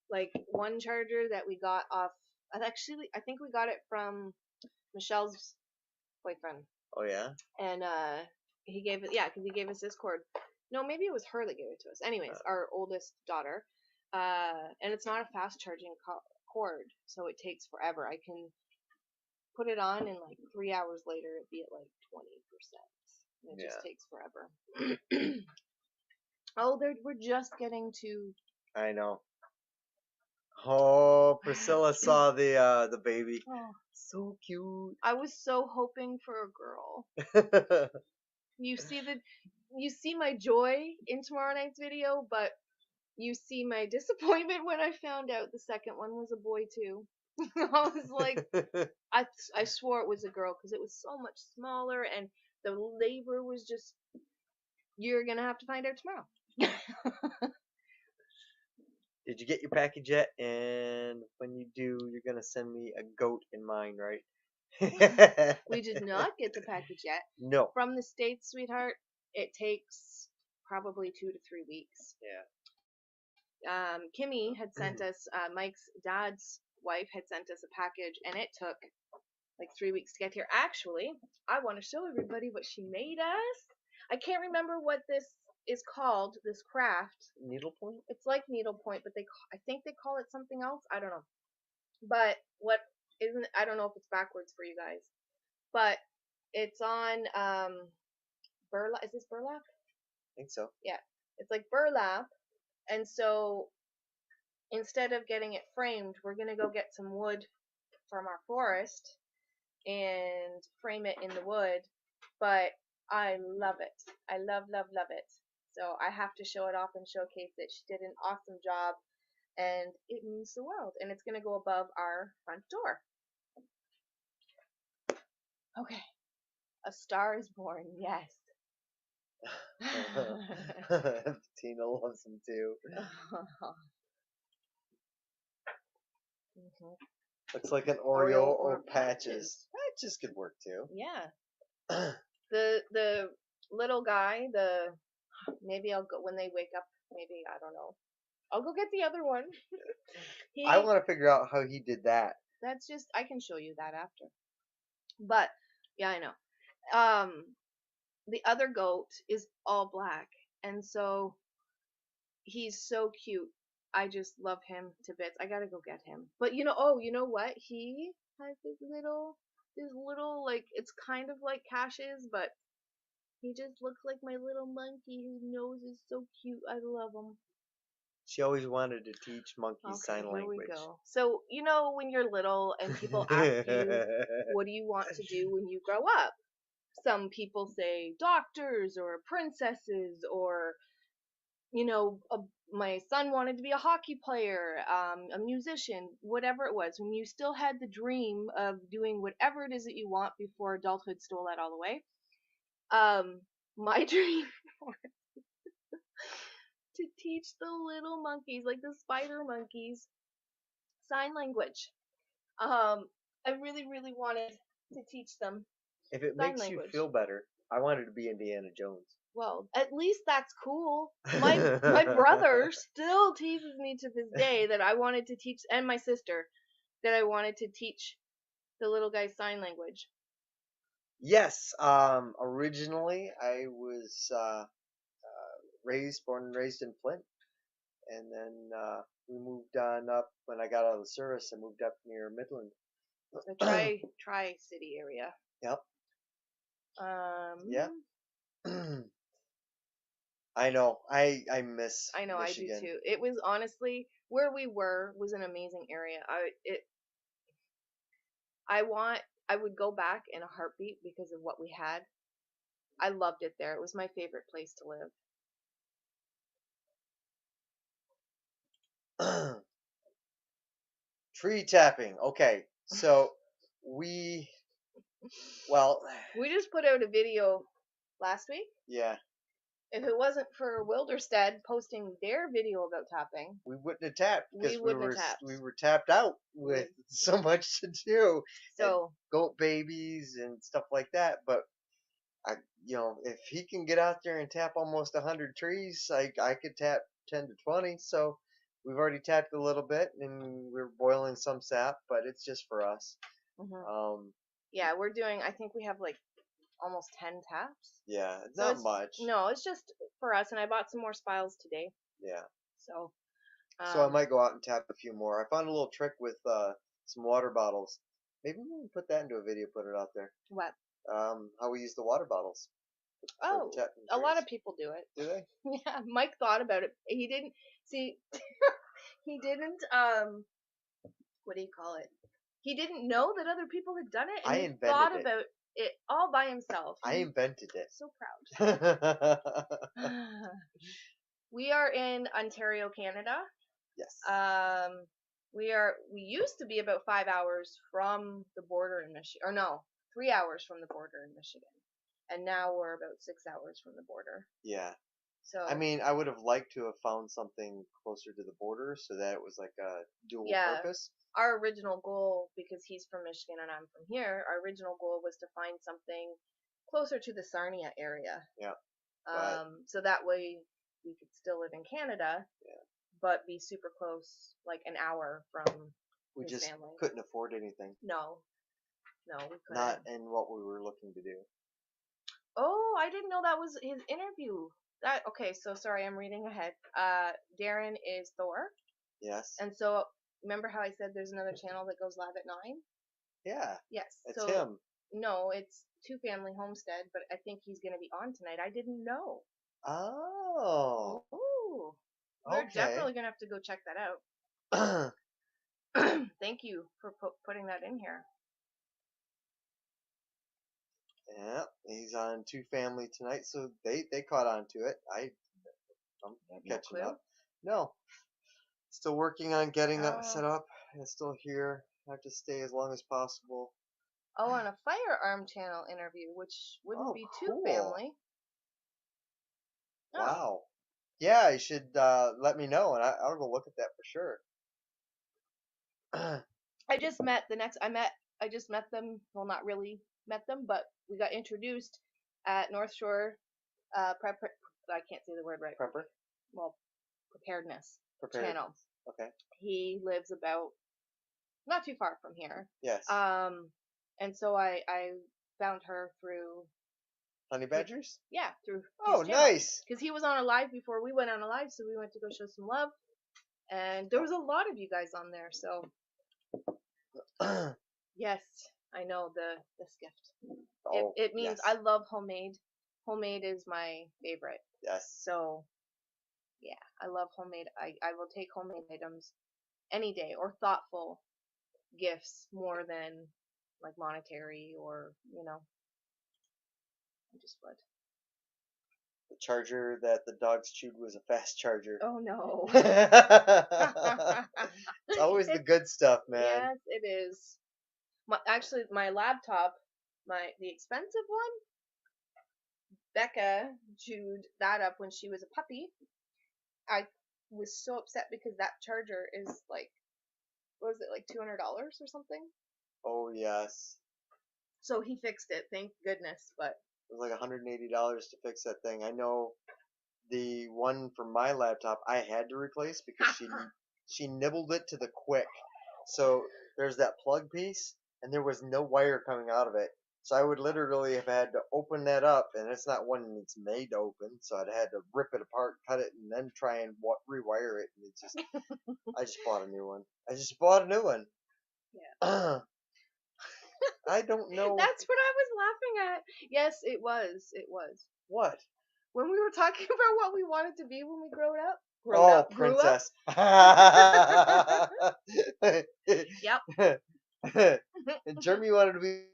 like one charger that we got off. Actually, I think we got it from Michelle's boyfriend. Oh yeah. And he gave it, yeah, because he gave us this cord. No, maybe it was her that gave it to us. Anyways, our oldest daughter. And it's not a fast charging cord, so it takes forever. put it on, and like 3 hours later, it'd be at like 20%. And it Yeah. just takes forever. Oh, we're just getting to. I know. Oh, Priscilla saw the baby. Oh, So cute. I was so hoping for a girl. You see my joy in tomorrow night's video, but you see my disappointment when I found out the second one was a boy too. I was like, I swore it was a girl because it was so much smaller and the labor was just. You're gonna have to find out tomorrow. Did you get your package yet? And when you do, you're gonna send me a goat in mine, right? We did not get the package yet. No. From the States, sweetheart, it takes probably 2 to 3 weeks. Yeah. Kimmy had sent us, Mike's dad's wife had sent us a package, and it took like 3 weeks to get here. Actually, I want to show everybody what she made us. I can't remember what this is called, this craft. Needlepoint? It's like needlepoint, but I think they call it something else. I don't know. But what isn't, I don't know if it's backwards for you guys, but it's on burlap. Is this burlap? I think so. Yeah, it's like burlap, and so instead of getting it framed, we're gonna go get some wood from our forest and frame it in the wood. But I love it. I love, love, love it. So I have to show it off and showcase it. She did an awesome job, and it means the world. And it's gonna go above our front door. Okay. A star is born. Yes. Tina loves them too. Looks like an Oreo or patches. Patches could work too. Yeah. The little guy, maybe I'll go when they wake up. Maybe I don't know. I'll go get the other one. I want to figure out how he did that. That's just I can show you that after. But yeah, I know. The other goat is all black, and so he's so cute. I just love him to bits. I gotta go get him. But you know what? He has this little like it's kind of like Cash's, but he just looks like my little monkey. His nose is so cute. I love him. She always wanted to teach monkeys sign Here language. we go. So when you're little and people ask you, what do you want to do when you grow up? Some people say doctors or princesses or my son wanted to be a hockey player, a musician, whatever it was. When you still had the dream of doing whatever it is that you want before adulthood stole that all away, my dream was to teach the little monkeys, like the spider monkeys, sign language. I really, really wanted to teach them. If it sign makes language. you feel better, I wanted to be Indiana Jones. Well, at least that's cool. My brother still teases me to this day that I wanted to teach, and my sister, that I wanted to teach the little guy sign language. Yes, originally I was born and raised in Flint, and then we moved on up when I got out of the service. I moved up near Midland. The Tri-City area. Yep. Yeah. Yeah. I know. I miss. I know. Michigan. I do too. It was honestly where we were was an amazing area. I would go back in a heartbeat because of what we had. I loved it there. It was my favorite place to live. Tree tapping. Okay, so we just put out a video last week. Yeah. If it wasn't for Wilderstead posting their video about tapping, we wouldn't have tapped because we were tapped out with so much to do. So goat babies and stuff like that. But if he can get out there and tap almost 100 trees, I could tap 10 to 20. So we've already tapped a little bit and we're boiling some sap, but it's just for us. Mm-hmm. Yeah, we're doing. I think we have like almost 10 taps. Yeah, not much. No, it's just for us, and I bought some more spiles today. Yeah. So I might go out and tap a few more. I found a little trick with some water bottles. Maybe we can put that into a video, put it out there. What? How we use the water bottles for the Oh, chat and a lot trees. of people do it. Do they? Yeah, Mike thought about it. He didn't see. He didn't. What do you call it? He didn't know that other people had done it, and I he invented thought it. about it all by himself. I invented it. So proud. Yes. We are in Ontario, Canada. We used to be about 5 hours from the border in Michigan, or no, 3 hours from the border in Michigan, and now we're about 6 hours from the border. Yeah. So I mean, I would have liked to have found something closer to the border so that it was like a dual yeah, purpose. our original goal, because he's from Michigan and I'm from here, our original goal was to find something closer to the Sarnia area. Yeah. But So that way we could still live in Canada, yeah, but be super close, like an hour from we his just family. couldn't afford anything. No, we couldn't. Not in what we were looking to do. Oh, I didn't know that was his interview. Okay, so sorry, I'm reading ahead. Darren is Thor. Yes. And so remember how I said there's another channel that goes live at 9? Yeah. Yes. It's so him. No, it's Two Family Homestead, but I think he's gonna be on tonight. I didn't know. Oh. Oh. We're Okay. definitely gonna have to go check that out. Thank you for putting that in here. Yeah, he's on Two Family tonight, so they caught on to it. I'm catching up. No, still working on getting set up. And still here. I have to stay as long as possible. Oh, on a firearm channel interview, which wouldn't be cool. Two Family. Oh. Wow. Yeah, you should let me know, and I'll go look at that for sure. I just met them. Well, not really met them, but we got introduced at North Shore prep. I can't say the word right. Prepper. Well, preparedness channel. Okay. He lives about not too far from here. Yes. And so I found her through Honey Badgers. Yeah, through. Oh, nice. Because he was on a live before we went on a live, so we went to go show some love, and there was a lot of you guys on there. So yes, I know this gift. Oh, it means yes. I love homemade. Homemade is my favorite. Yes. So yeah, I love homemade. I will take homemade items any day, or thoughtful gifts more than like monetary, or I just would. The charger that the dogs chewed was a fast charger. Oh no. It's always the good stuff, man. Yes, it is. Actually, my laptop, the expensive one, Becca chewed that up when she was a puppy. I was so upset because that charger is like, what was it, like $200 or something? Oh, yes. So he fixed it, thank goodness, but it was like $180 to fix that thing. I know the one for my laptop I had to replace because she nibbled it to the quick. So there's that plug piece, and there was no wire coming out of it. So I would literally have had to open that up, and it's not one that's made to open. So I'd had to rip it apart, cut it, and then try and rewire it. And it's just, I just bought a new one. Yeah. I don't know. That's what I was laughing at. Yes, it was. It was. What? When we were talking about what we wanted to be when we grew up. Princess. Yep. And Jeremy wanted to be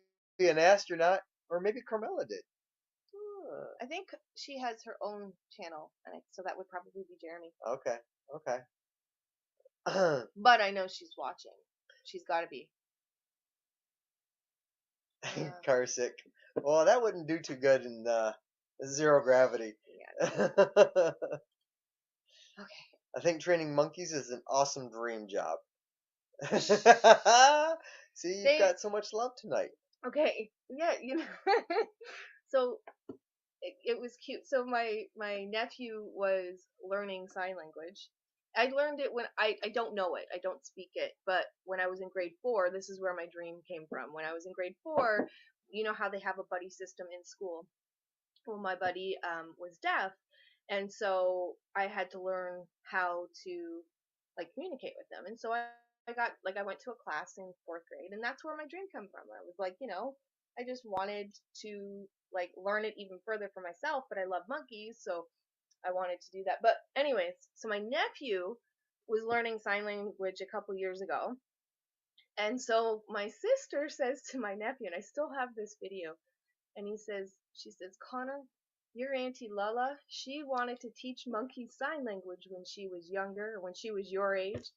an astronaut, or maybe Carmela did. I think she has her own channel, so that would probably be Jeremy. Okay. But I know she's watching. She's got to be. Car sick. Well, that wouldn't do too good in zero gravity. Yeah. Okay. I think training monkeys is an awesome dream job. See, you've got so much love tonight. Okay. Yeah, So it was cute. So my nephew was learning sign language. I learned it when I don't know it. I don't speak it. But when I was in grade 4, this is where my dream came from. When I was in grade 4, you know how they have a buddy system in school. Well, my buddy was deaf, and so I had to learn how to like communicate with them. And so I I went to a class in fourth grade, and that's where my dream came from. I was like, I just wanted to like learn it even further for myself, but I love monkeys, so I wanted to do that. But anyways, so my nephew was learning sign language a couple years ago, and so my sister says to my nephew, and I still have this video, and she says, Connor, your Auntie Lala, she wanted to teach monkeys sign language when she was younger, when she was your age.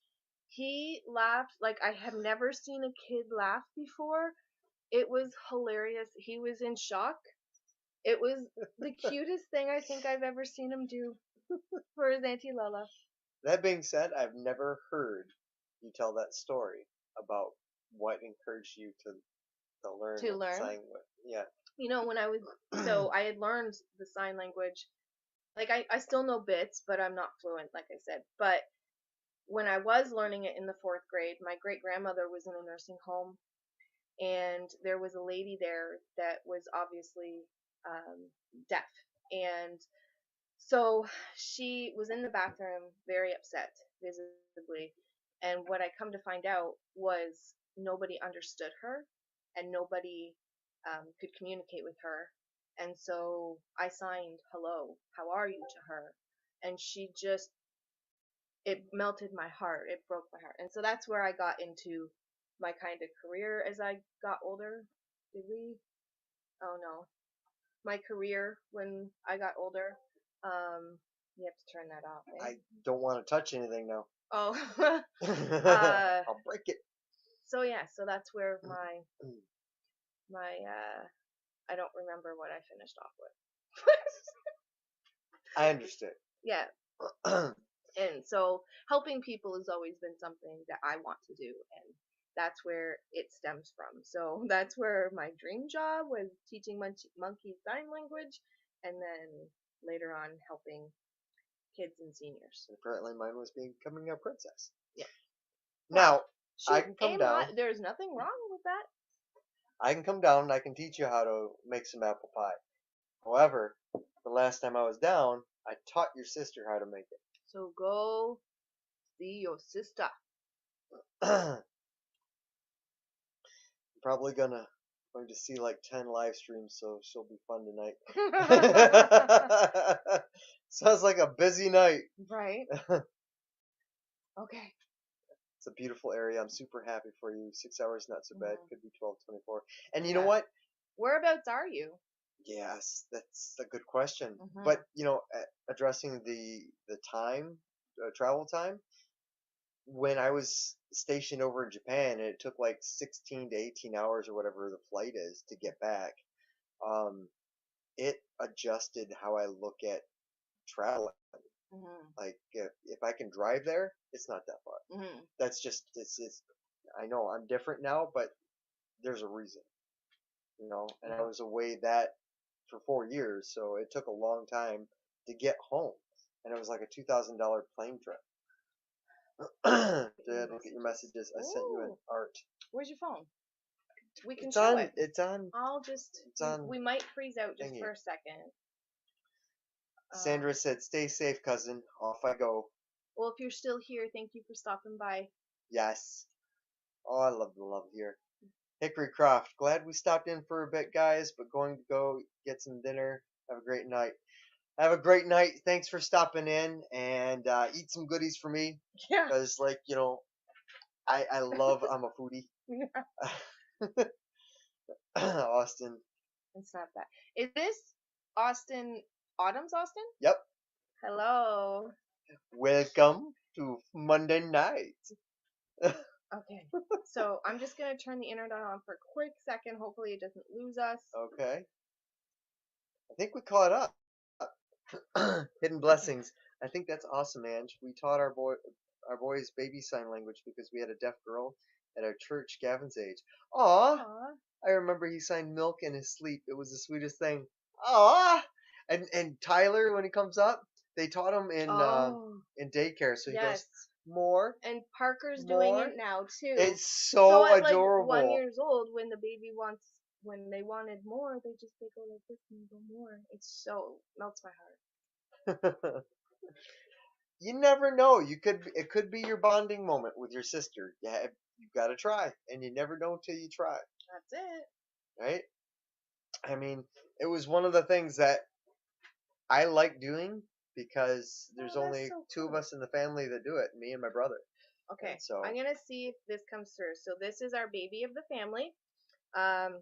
He laughed like I have never seen a kid laugh before. It was hilarious. He was in shock. It was the cutest thing I think I've ever seen him do for his Auntie Lala. That being said, I've never heard you tell that story about what encouraged you to learn To learn. sign language. Yeah. When I was, so I had learned the sign language. Like, I still know bits, but I'm not fluent, like I said. But when I was learning it in the fourth grade, my great grandmother was in a nursing home, and there was a lady there that was obviously deaf. And so she was in the bathroom, very upset, visibly. And what I come to find out was nobody understood her, and nobody could communicate with her. And so I signed hello, how are you to her. And she just, it melted my heart. It broke my heart. And so that's where I got into my kind of career as I got older. Did we? Oh no. My career when I got older. You have to turn that off. Eh? I don't want to touch anything now. Oh. I'll break it. So yeah, so that's where my I don't remember what I finished off with. I understood. Yeah. And so helping people has always been something that I want to do, and that's where it stems from. So that's where my dream job was, teaching monkey sign language, and then later on helping kids and seniors. Apparently mine was becoming a princess. Yeah. Now, Shoot, I can come down. There's nothing wrong with that. I can come down and I can teach you how to make some apple pie. However, the last time I was down, I taught your sister how to make it. So go see your sister. I'm probably going to see like 10 live streams, so she'll be fun tonight. Sounds like a busy night. Right. Okay. It's a beautiful area. I'm super happy for you. 6 hours, not so bad. Mhm. Could be 12, 24. And you know what? Whereabouts are you? Yes, that's a good question. Mhm. But addressing the time, travel time, when I was stationed over in Japan, and it took like 16 to 18 hours or whatever the flight is to get back. It adjusted how I look at traveling. Mhm. Like if I can drive there, it's not that far. Mhm. That's just it's. I know I'm different now, but there's a reason, And I was away that for 4 years, so it took a long time to get home, and it was like a $2,000 plane trip. Dad, look at your messages. I sent you an Ooh. art. Where's your phone? We can It's show on. it. It's on. I'll just. It's on. We might freeze out just Thingy. for a second. Sandra said, "Stay safe, cousin. Off I go." Well, if you're still here, thank you for stopping by. Yes. Oh, I love the love here. Hickory Croft. Glad we stopped in for a bit, guys, but going to go get some dinner. Have a great night. Have a great night. Thanks for stopping in, and eat some goodies for me. Yeah. Because, I love, I'm a foodie. Austin. It's not that. Is this Austin? Autumn's Austin? Yep. Hello. Welcome to Monday night. Okay. So I'm just gonna turn the internet on for a quick second. Hopefully it doesn't lose us. Okay. I think we caught up. Hidden blessings. I think that's awesome, Ange. We taught our boys baby sign language because we had a deaf girl at our church, Gavin's age. Aw. I remember he signed milk in his sleep. It was the sweetest thing. Aw. And Tyler, when he comes up, they taught him in daycare, so he goes more. And Parker's doing it now too. It's so at adorable. Like 1 year old, when the baby when they wanted more, they go like this and go more. It's so melts my heart. you never know. It could be your bonding moment with your sister. Yeah, you got to try, and you never know till you try, That's it. right? I mean, it was one of the things that I like doing because Oh, there's that's only so two of cool. us in the family that do it, me and my brother. Okay, And so I'm gonna see if this comes through. So this is our baby of the family, um,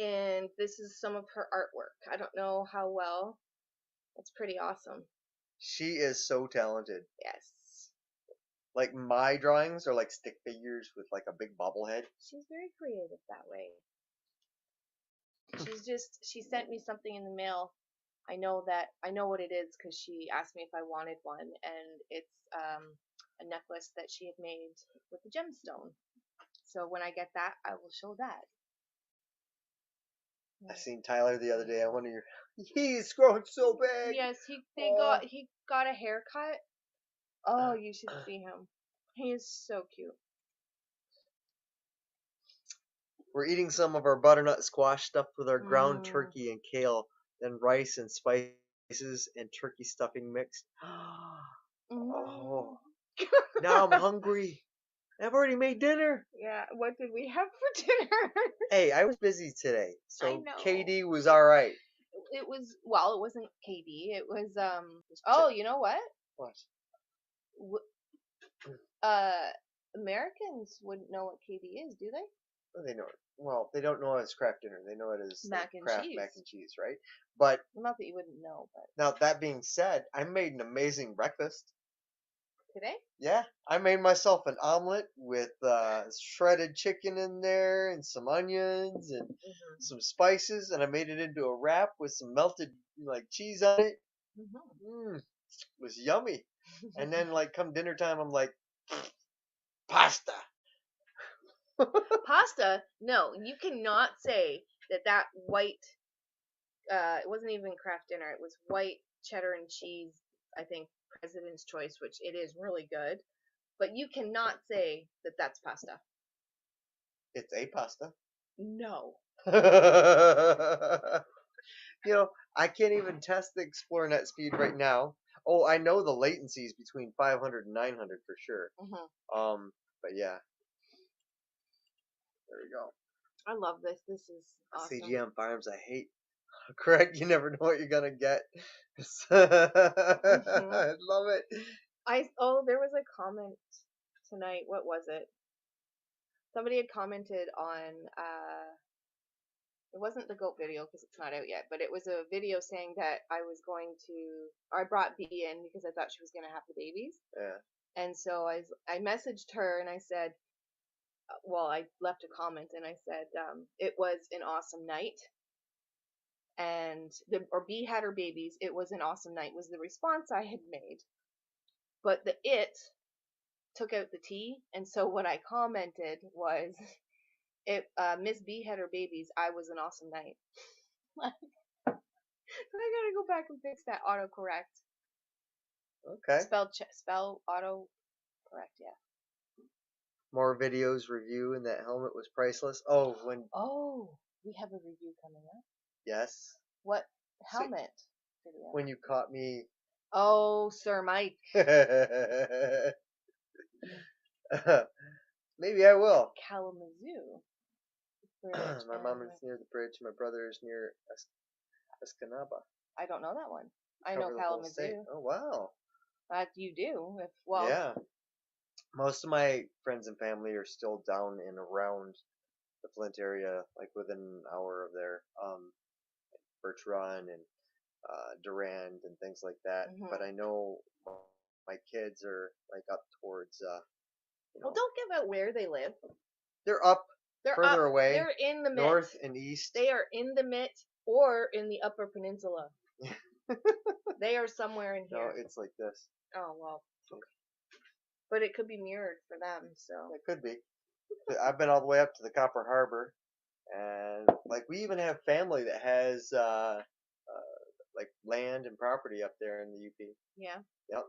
and this is some of her artwork. I don't know how well. It's pretty awesome. she is so talented. Yes, Like my drawings are like stick figures with like a big bobblehead. she's very creative that way. She sent me something in the mail. I know what it is because she asked me if I wanted one, and it's a necklace that she had made with a gemstone. So when I get that, I will show that. I seen Tyler the other day. I wonder, he's growing so big. Yes, Oh. he got a haircut. Oh, you should see him. He is so cute. We're eating some of our butternut squash stuffed with our ground Mm. turkey and kale, then rice and spices and turkey stuffing mixed. Mm. Oh, now I'm hungry. I've already made dinner. Yeah, what did we have for dinner? Hey, I was busy today, I so know. KD was all right. It was, well, it wasn't KD. It was oh, you know what? What? Uh Americans wouldn't know what KD is, do they? Well, they know it. Well, they don't know it as Kraft dinner. They know it as Mac and Kraft cheese. mac and cheese, right? But Well, not that you wouldn't know, but now that being said, I made an amazing breakfast. today? Yeah, I made myself an omelet with shredded chicken in there and some onions and Mm-hmm. some spices, and I made it into a wrap with some melted like cheese on it. Mm-hmm. It was yummy. And then like come dinner time, I'm like, pasta. Pasta? No, you cannot say that white. It wasn't even Kraft dinner. It was white cheddar and cheese. I think President's Choice, which it is really good. But you cannot say that that's pasta. It's a pasta. No. I can't even test the ExplorerNet speed right now. Oh, I know the latencies between 500 and 900 for sure. Mm-hmm. But yeah, there we go. I love this. This is awesome. CGM farms, I hate. Correct, you never know what you're gonna get. Mm-hmm. I love it. There was a comment tonight. What was it? Somebody had commented on it wasn't the goat video because it's not out yet, but it was a video saying that I brought B in because I thought she was going to have the babies. Yeah. And so I messaged her and I said, well, I left a comment and I said, it was an awesome night. And or B had her babies. It was an awesome night was the response I had made. But the it took out the T. And so what I commented was, Miss B had her babies. I was an awesome night. So I gotta go back and fix that autocorrect. Okay. Spell auto correct. Yeah. More videos review, and that helmet was priceless. Oh, We have a review coming up. yes. What helmet video? When you caught me. Oh, Sir Mike. Maybe I will. Kalamazoo. My mom is near the bridge. My brother is near Escanaba. I don't know that one. I Cover know the whole state. Kalamazoo. Oh wow. That you do. Yeah. Most of my friends and family are still down and around the Flint area, like within an hour of there. Birch Run and Durand and things like that. Mhm. But I know my kids are like up towards. Well, don't give out where they live. They're up further away. They're in the north Mitt. and east. They are in the Mitt or in the Upper Peninsula. They are somewhere in here. No, it's like this. Oh well. Okay. But it could be mirrored for them, so. It could be. I've been all the way up to the Copper Harbor, and like we even have family that has like land and property up there in the UP. Yeah. Yep.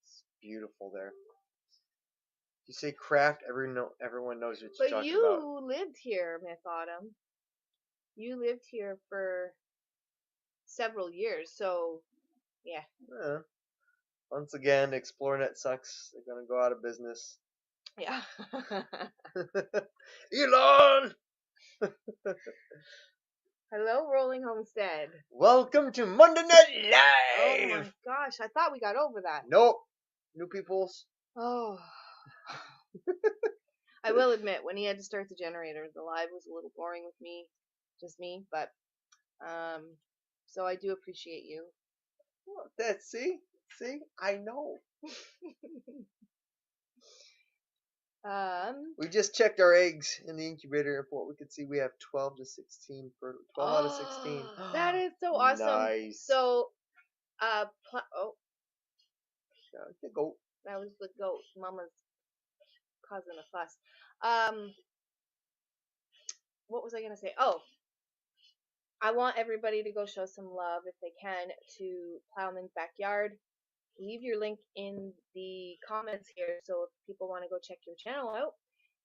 It's beautiful there. You say craft, everyone knows what you're talking about. But you lived here, Myth Autumn. You lived here for several years, so Yeah. Once again, Explorenet sucks. They're gonna go out of business. Yeah. Elon! Hello, Rolling Homestead. Welcome to Monday Night Oh Live! my gosh, I thought we got over that. Nope. New peoples. Oh. I will admit, when he had to start the generator, the live was a little boring with me, just me, but, so I do appreciate you. See? I know. We just checked our eggs in the incubator. For what we could see, we have 12 to 16 for 12 out of 16. That is so awesome. Nice. So, The goat. that was the goat. Mama's causing a fuss. What was I gonna say? Oh, I want everybody to go show some love if they can to Plowman's Backyard. Leave your link in the comments here, so if people want to go check your channel out,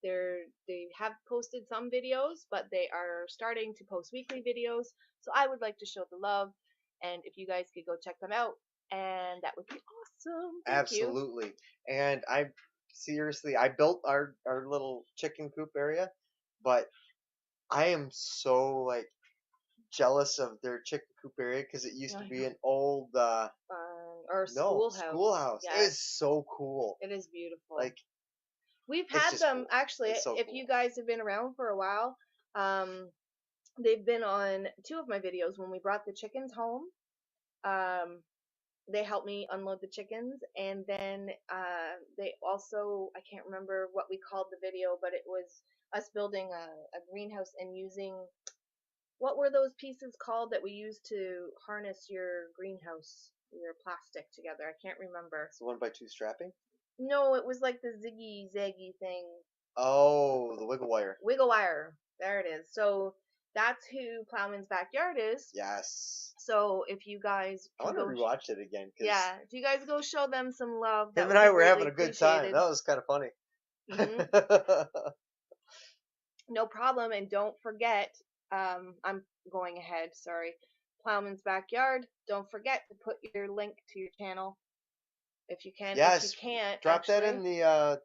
they have posted some videos, but they are starting to post weekly videos. So I would like to show the love, and if you guys could go check them out, and that would be awesome. Thank you. Absolutely. And I built our little chicken coop area, but I am so like jealous of their chicken coop area because it used to be an old schoolhouse. Yeah. It is so cool. It is beautiful. Like we've had them cool. actually. So if cool. you guys have been around for a while, they've been on 2 of my videos when we brought the chickens home. They helped me unload the chickens, and then they also, I can't remember what we called the video, but it was us building a greenhouse and using, what were those pieces called that we used to harness your greenhouse, your plastic together? I can't remember. It's the 1x2 strapping? No, it was like the ziggy zaggy thing. Oh, the wiggle wire. Wiggle wire. There it is. So that's who Plowman's Backyard is. Yes. So if you guys, I want to rewatch it again. Yeah, if you guys go show them some love. Him and I were having a good time. That was kind of funny. Mm-hmm. No problem, and don't forget. I'm going ahead. Sorry. Plowman's Backyard. Don't forget to put your link to your channel if you can. Yes. If you can't, drop that in the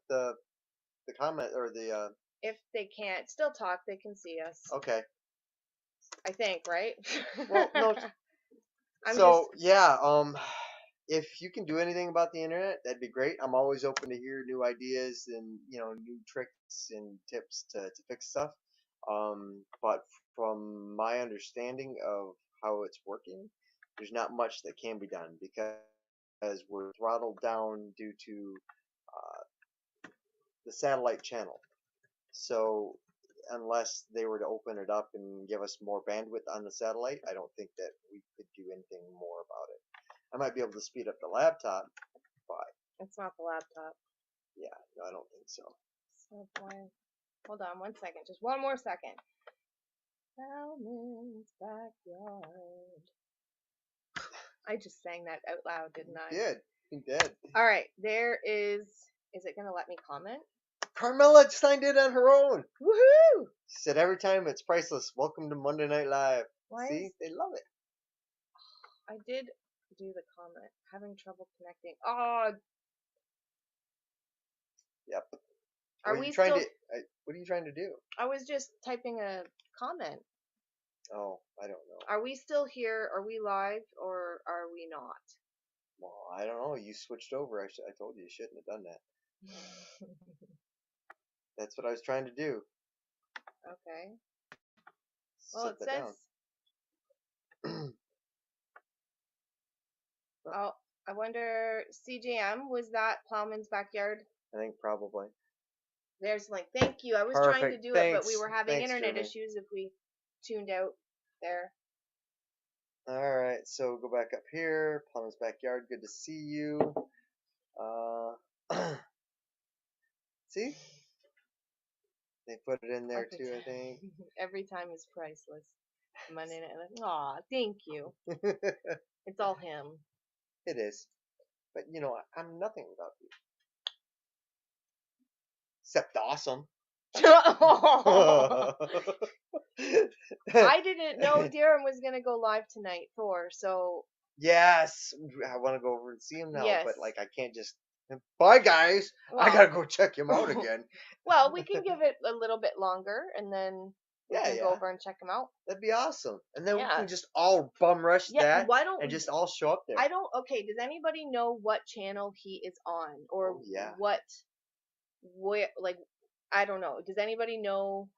comment or the. If they can't still talk, they can see us. Okay. I think, right? Well, no. If you can do anything about the internet, that'd be great. I'm always open to hear new ideas and new tricks and tips to fix stuff. But from my understanding of how it's working, there's not much that can be done because we're throttled down due to the satellite channel. So unless they were to open it up and give us more bandwidth on the satellite, I don't think that we could do anything more about it. I might be able to speed up the laptop, but it's not the laptop. Yeah, no, I don't think so. Hold on 1 second, just one more second. Plowman's Backyard. I just sang that out loud, didn't I? You did. All right, there is. Is it gonna let me comment? Carmela signed it on her own. Woohoo! She said every time it's priceless. Welcome to Monday Night Live. See, they love it. I did do the comment. Having trouble connecting. Oh. Yep. What are you trying to do? I was just typing a comment. Oh, I don't know. Are we still here? Are we live or are we not? Well, I don't know. You switched over. I told you shouldn't have done that. That's what I was trying to do. Okay. Well, it says. Oh, I wonder. CJM, was that Plowman's Backyard? I think probably. There's like, thank you. I was trying to do it, but we were having internet issues if we tuned out there. All right, so go back up here. Plum's Backyard. Good to see you. See? They put it in there too, I think. Every time is priceless. Monday night. Aw, thank you. It's all him. It is. But I'm nothing without you. Except awesome. I didn't know Darren was gonna go live tonight, so Yes, I want to go over and see him now, Yes. but like I can't just. Bye, guys. I Well, gotta go check him out again. well, we can give it a little bit longer, and then we Yeah, can go yeah, over and check him out. that'd be awesome. And then we Yeah. can just all bum rush Yeah. that Why don't and just all show up there. I don't? Okay. Does anybody know what channel he is on, or Oh yeah. where? Like, I don't know. Does anybody know?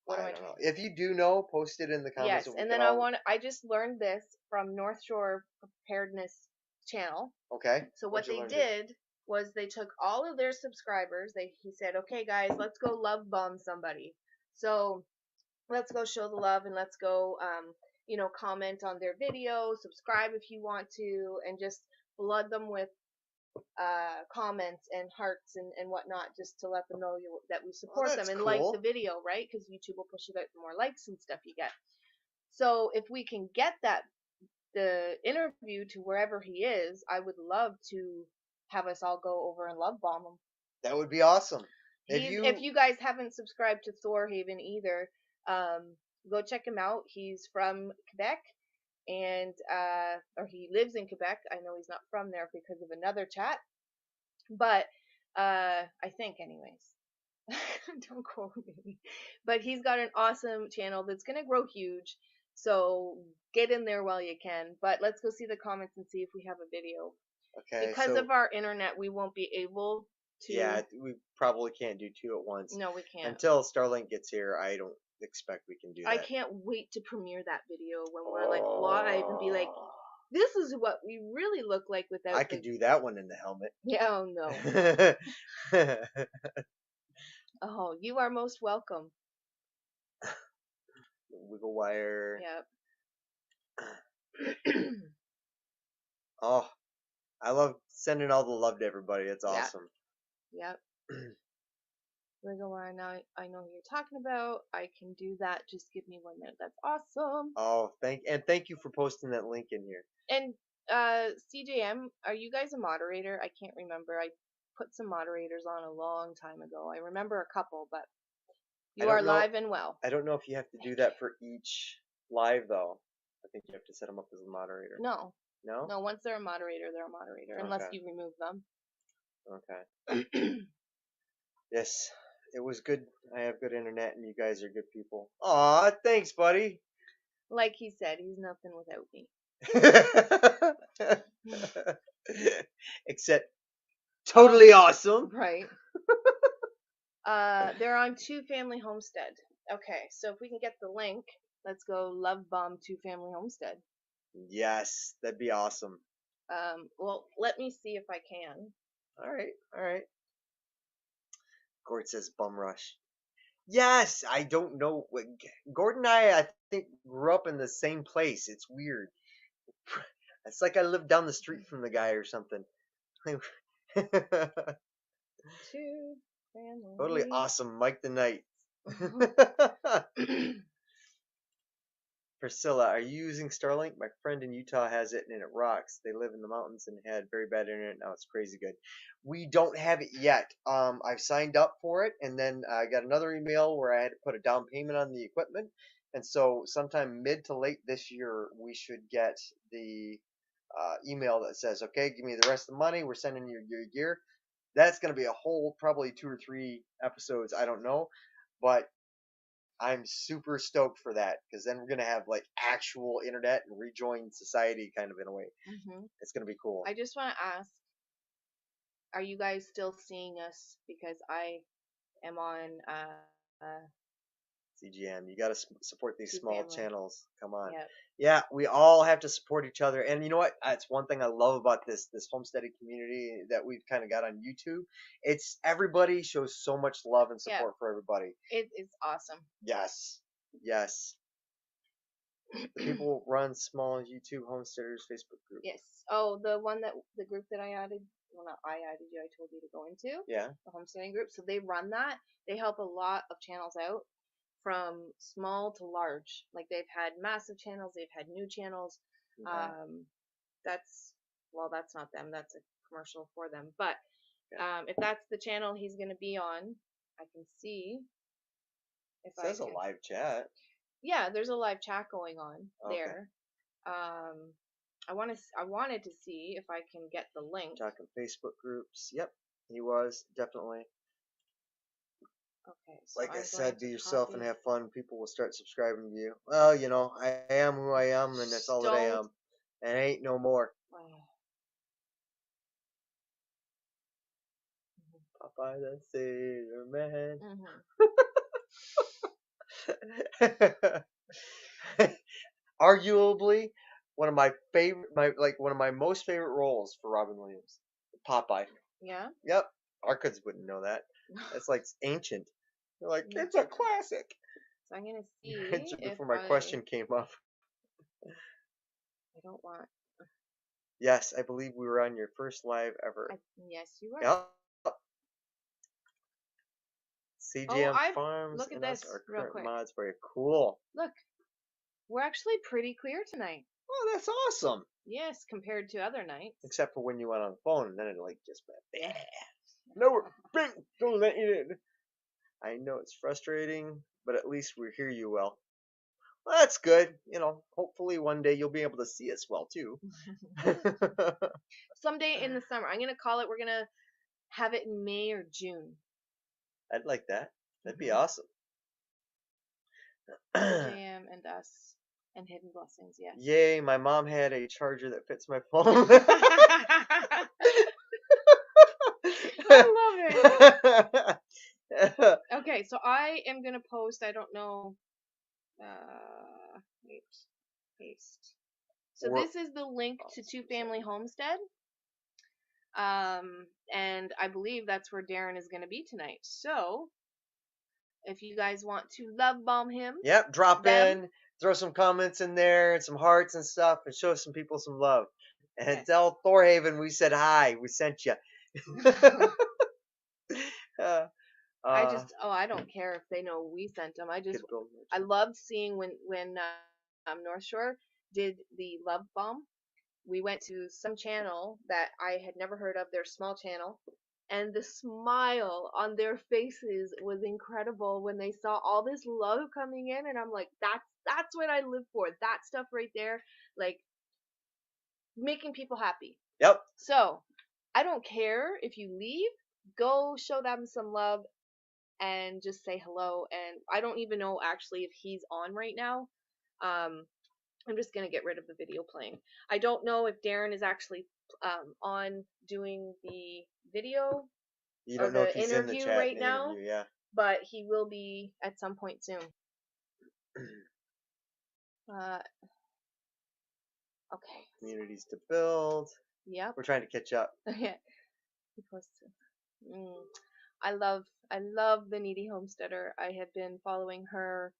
What am I I don't trying know. to If you do know, post it in the comments, Yes, and we and can then all. I just learned this from North Shore Preparedness channel. Okay. So what What'd you they learn here? did was they took all of their subscribers. He said, "Okay, guys, let's go love bomb somebody." So let's go show the love, and let's go, comment on their video, subscribe if you want to, and just flood them with comments and hearts and whatnot, just to let them know that we Oh, support them, that's and like the cool. video, right? Because YouTube will push it out, the more likes and stuff you get. So if we can get the interview to wherever he is, I would love to have us all go over and love bomb him. That would be awesome. If you guys haven't subscribed to Thorhaven either, go check him out. He's from Quebec, and or he lives in Quebec. I know he's not from there because of another chat, but I think anyways. Don't quote me. But he's got an awesome channel that's gonna grow huge. So get in there while you can. But let's go see the comments and see if we have a video. Okay. Because So of our internet, we won't be able to. yeah, we probably can't do two at once. No, we can't. Until Starlink gets here, I don't expect we can do that. I can't wait to premiere that video when we're like live and be like, this is what we really look like without. I could do that one in the helmet. Yeah, oh no. Oh, you are most welcome. Wiggle wire. Yep. Oh, I love sending all the love to everybody. It's awesome. Yep. Wiggle wire. Now I know who you're talking about. I can do that. Just give me 1 minute. That's awesome. Oh, thank you for posting that link in here. And CJM, are you guys a moderator? I can't remember. I put some moderators on a long time ago. I remember a couple, but you are live and well. I don't know if you have to do that for each live though. I think you have to set them up as a moderator. No. No? No, once they're a moderator, unless you remove them. Okay. Yes, it was good. I have good internet, and you guys are good people. Aw, thanks, buddy. Like he said, he's nothing without me. Except totally awesome. Right. They're on Two Family Homestead. Okay, so if we can get the link, let's go love bomb Two Family Homestead. Yes, that'd be awesome. Well, let me see if I can. All right. Gord says bum rush. Yes, I don't know. Gordon and I think, grew up in the same place. It's weird. It's like I live down the street from the guy or something. Two family. Totally awesome, Mike the Knight. Priscilla, are you using Starlink? My friend in Utah has it and it rocks. They live in the mountains and had very bad internet. Now it's crazy good. We don't have it yet. I've signed up for it, and then I got another email where I had to put a down payment on the equipment. And so sometime mid to late this year, we should get the email that says, okay, give me the rest of the money. We're sending you your gear. That's going to be a whole probably 2 or 3 episodes. I don't know. But I'm super stoked for that, because then we're going to have like actual internet and rejoin society kind of in a way. Mm-hmm. It's going to be cool. I just want to ask, are you guys still seeing us? Because I am on CGM. You got to support these small channels. Come on. Yep. Yeah, we all have to support each other. And you know what? That's one thing I love about this homesteading community that we've kind of got on YouTube. It's everybody shows so much love and support for everybody. It is awesome. Yes. The people run small YouTube homesteaders Facebook group. Yes. Oh, the group that I added. Well, not I added you. I told you to go into. Yeah. The homesteading group. So they run that. They help a lot of channels out, from small to large. Like they've had massive channels. They've had new channels. Okay. That's not them. That's a commercial for them. But if that's the channel he's going to be on, I can see. It says a live chat. Yeah, there's a live chat going on there. I wanted to see if I can get the link. Talking Facebook groups. Yep, he was definitely. Okay, so Like I I'm going said, to be yourself and copy. have fun. People will start subscribing to you. Well, I am who I am, and that's all that I Don't. am. And ain't no more. Oh, Popeye the Sailor Man. Arguably, one of my favorite, one of my most favorite roles for Robin Williams, Popeye. yeah. Yep, our kids wouldn't know that. That's like ancient. They're like, Yeah. it's a classic. So I'm gonna see Just if before my question came up. I don't want. Yes, I believe we were on your first live ever. Yes, you are. Yep. Oh, CGM I Farms look at and us this are real current quick. mods for you. Cool. Look, we're actually pretty clear tonight. Oh, that's awesome. Yes, compared to other nights. Except for when you went on the phone and then it like just went, no, bing, don't let you in. I know it's frustrating, but at least we hear you well. Well, that's good. Hopefully one day you'll be able to see us well too. Someday in the summer. I'm gonna call it. We're gonna have it in May or June. I'd like that. That'd be awesome. JM and us and Hidden Blessings. Yes. Yay! My mom had a charger that fits my phone. I love it. Okay, so I am gonna post. I don't know. Wait, paste. So this is the link to Two Family Homestead. And I believe that's where Darren is gonna be tonight. So if you guys want to love bomb him, Yep, drop in, throw some comments in there and some hearts and stuff, and show some people some love. And tell Thorhaven we said hi. We sent you. I don't care if they know we sent them. I loved seeing when North Shore did the love bomb. We went to some channel that I had never heard of, their small channel, and the smile on their faces was incredible when they saw all this love coming in, and I'm like, that's what I live for. That stuff right there, like making people happy. Yep. So I don't care if you leave, go show them some love and just say hello. And I don't even know actually if he's on right now. I'm just gonna get rid of the video playing. I don't know if Darren is actually on doing the video or the interview right now, yeah. But he will be at some point soon. Okay. Communities to build. Yep. We're trying to catch up. Yeah. I love the Needy Homesteader. I have been following her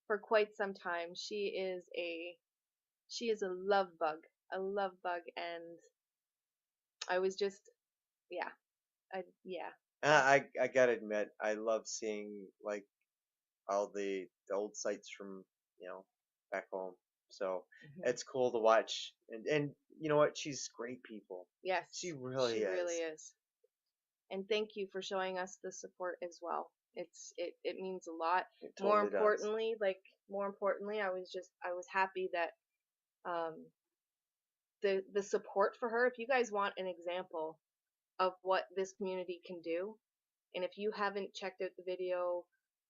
for quite some time. She is a love bug, and I was just, yeah, I gotta admit, I love seeing like all the old sites from back home. So it's cool to watch, and you know what? She's great people. Yes, she really is. And thank you for showing us the support as well. It means a lot. More importantly, I was happy that the support for her. If you guys want an example of what this community can do, and if you haven't checked out the video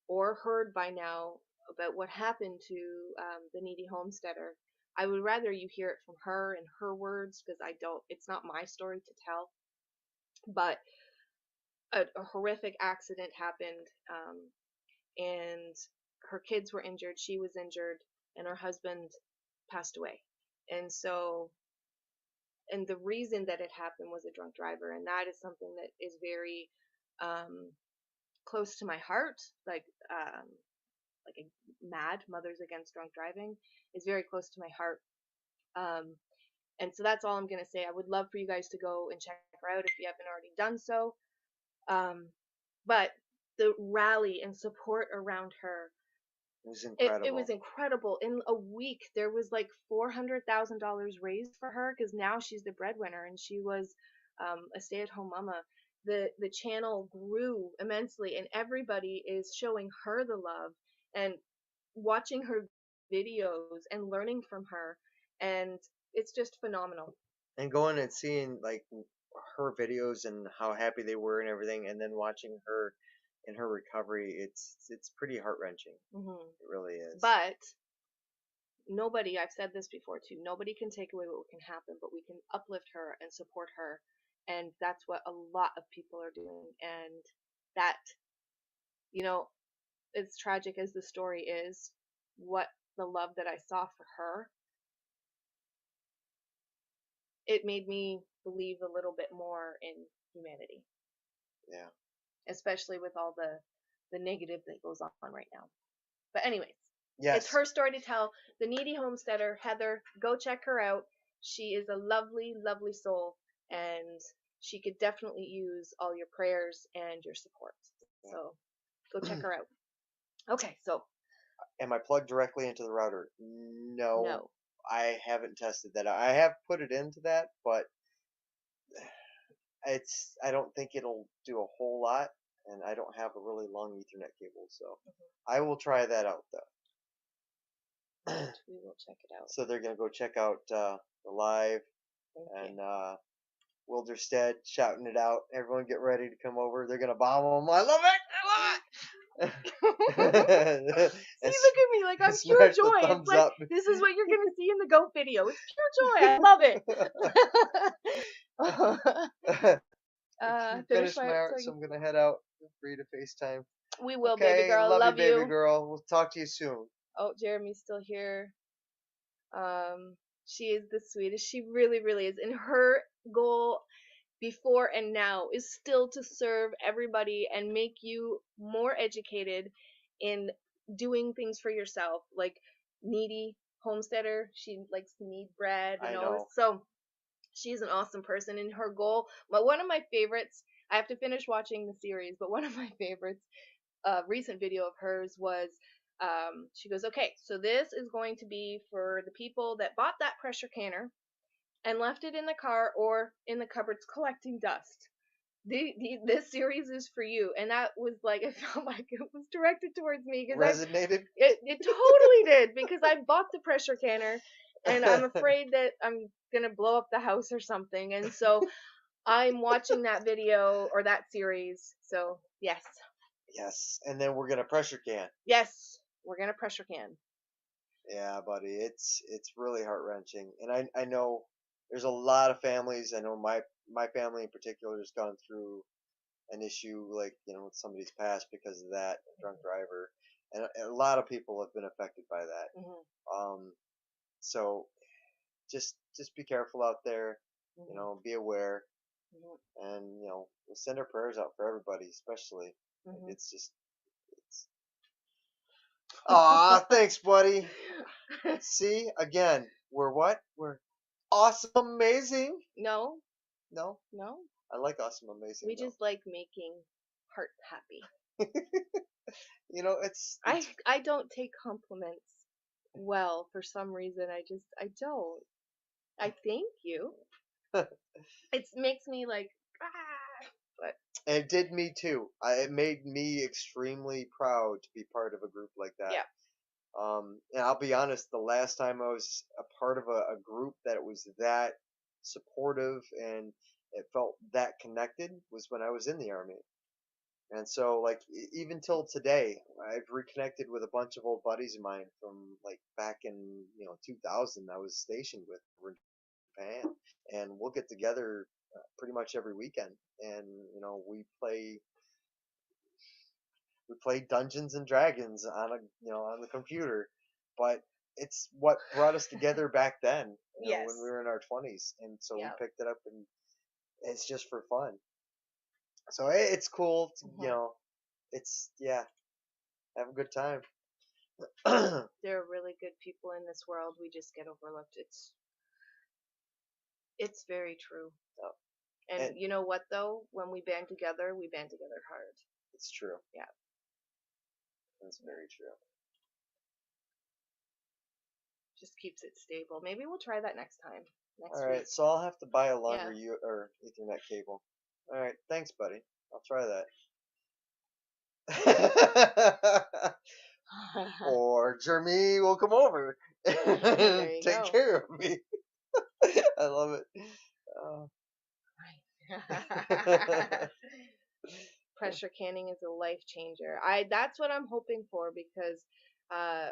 or heard by now about what happened to the Needy Homesteader, I would rather you hear it from her in her words, because it's not my story to tell. But a horrific accident happened, and her kids were injured, she was injured, and her husband passed away. And so, and the reason that it happened was a drunk driver, and that is something that is very close to my heart. Like a MAD, Mothers Against Drunk Driving, is very close to my heart. And so that's all I'm gonna say. I would love for you guys to go and check her out if you haven't already done so. But the rally and support around her, it was incredible. It was incredible. In a week, there was like $400,000 raised for her, because now she's the breadwinner, and she was a stay-at-home mama. The channel grew immensely, and everybody is showing her the love and watching her videos and learning from her. And it's just phenomenal. And going and seeing like her videos and how happy they were and everything, and then watching her in her recovery, it's pretty heart wrenching. It really is. But nobody, I've said this before too, nobody can take away what can happen, but we can uplift her and support her. And that's what a lot of people are doing. And that, you know, as tragic as the story is, what the love that I saw for her, it made me believe a little bit more in humanity. Yeah. Especially with all the negative that goes on right now. But anyways, yes, it's her story to tell. The Needy Homesteader, Heather, go check her out. She is a lovely, lovely soul, and she could definitely use all your prayers and your support. So go check her out. Okay, so. Am I plugged directly into the router? No. No. I haven't tested that. I have put it into that, but I don't think it'll do a whole lot, and I don't have a really long Ethernet cable, so I will try that out though. We will check it out. So they're gonna go check out the live, and Wilderstead shouting it out. Everyone get ready to come over. They're gonna bomb them. I love it. I love it. See, look at me, like I'm pure joy. It's like this is what you're gonna see in the goat video. It's pure joy. I love it. Finish my art, so I'm gonna head out. Feel free to FaceTime. We will, okay, baby girl. Love you, baby girl. We'll talk to you soon. Oh, Jeremy's still here. She is the sweetest. She really, really is. And her goal before and now is still to serve everybody and make you more educated in doing things for yourself, like Needy Homesteader. She likes to knead bread and all this. So she's an awesome person, and her goal, but one of my favorites, I have to finish watching the series, but one of my favorites, recent video of hers was, she goes, okay, so this is going to be for the people that bought that pressure canner and left it in the car or in the cupboards collecting dust. This series is for you. And that was like, I felt like it was directed towards me. Resonated? It totally did, because I bought the pressure canner and I'm afraid that I'm going to blow up the house or something. And so I'm watching that video or that series. So, yes. Yes. And then we're going to pressure can. Yes. We're going to pressure can. Yeah, buddy. It's really heart-wrenching. And I know there's a lot of families. I know my family in particular has gone through an issue, like, with somebody's passed because of that, drunk driver. And a lot of people have been affected by that. So just be careful out there, be aware, and we'll send our prayers out for everybody, especially. It's just, aw, thanks, buddy. See, again, we're what? We're awesome, amazing. No. I like awesome, amazing. We just like making heart happy. It's I don't take compliments well for some reason. I don't. I thank you. It makes me like, but it did me too. It made me extremely proud to be part of a group like that. Yeah. And I'll be honest, the last time I was a part of a group that was that supportive and it felt that connected was when I was in the Army. And so, like, even till today, I've reconnected with a bunch of old buddies of mine from, like, back in, 2000, I was stationed with in Japan. And we'll get together pretty much every weekend. And, we play Dungeons and Dragons on on the computer. But it's what brought us together back then, yes. when we were in our 20s. And so we picked it up, and it's just for fun. So it's cool, it's, have a good time. There are really good people in this world. We just get overlooked. It's very true. And you know what, though? When we band together hard. It's true. Yeah. That's very true. Just keeps it stable. Maybe we'll try that next time. All right, so I'll have to buy a longer or Ethernet cable. All right, thanks, buddy. I'll try that. Or Jeremy will come over and take care of me. I love it. Right. Pressure canning is a life changer. That's what I'm hoping for because uh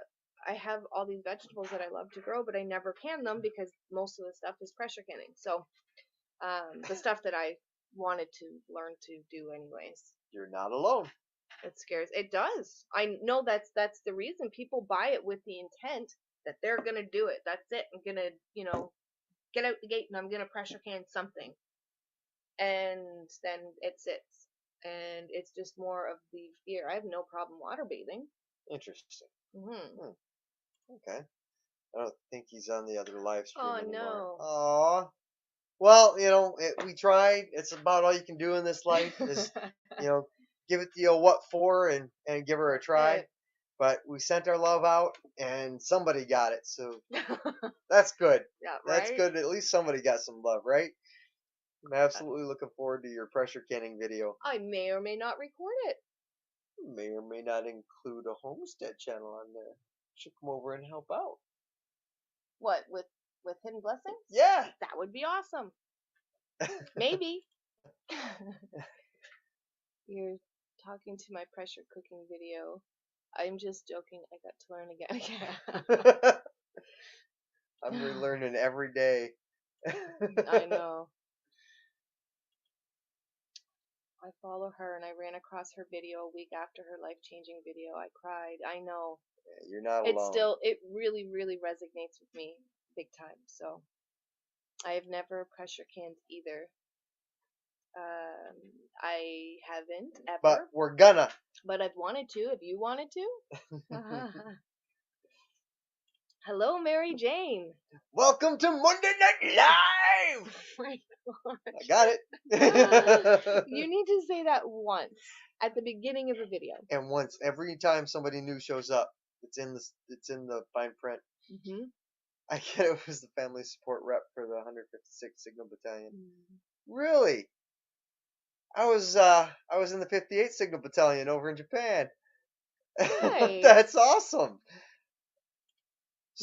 I have all these vegetables that I love to grow, but I never can them because most of the stuff is pressure canning. So the stuff that I wanted to learn to do anyways. You're not alone. It scares. It does. I know that's the reason people buy it with the intent that they're gonna do it. That's it. I'm gonna get out the gate and I'm gonna pressure can something, and then it sits, and it's just more of the fear. I have no problem water bathing. Interesting. Hmm. Okay. I don't think he's on the other live stream Oh anymore. no. Aw. Well, we tried. It's about all you can do in this life is, give it the what for and give her a try. But we sent our love out and somebody got it. So that's good. Yeah, That's right. good. At least somebody got some love, right? I'm absolutely looking forward to your pressure canning video. I may or may not record it. May or may not include a homestead channel on there. Should come over and help out. What with hidden blessings? Yeah. That would be awesome. Maybe. You're talking to my pressure cooking video. I'm just joking. I got to learn again. I'm relearning every day. I know. I follow her and I ran across her video a week after her life-changing video. I cried. I know. You're not It alone. really, really resonates with me big time. So I have never pressure canned either. I haven't ever. But we're gonna. But I've wanted to. Have you wanted to? Hello, Mary Jane. Welcome to Monday Night Live. My God. I got it. You need to say that once at the beginning of a video. And once every time somebody new shows up, it's in the fine print. Mm-hmm. I get it was the family support rep for the 156th Signal Battalion. Really? I was in the 58th Signal Battalion over in Japan. Nice. That's awesome.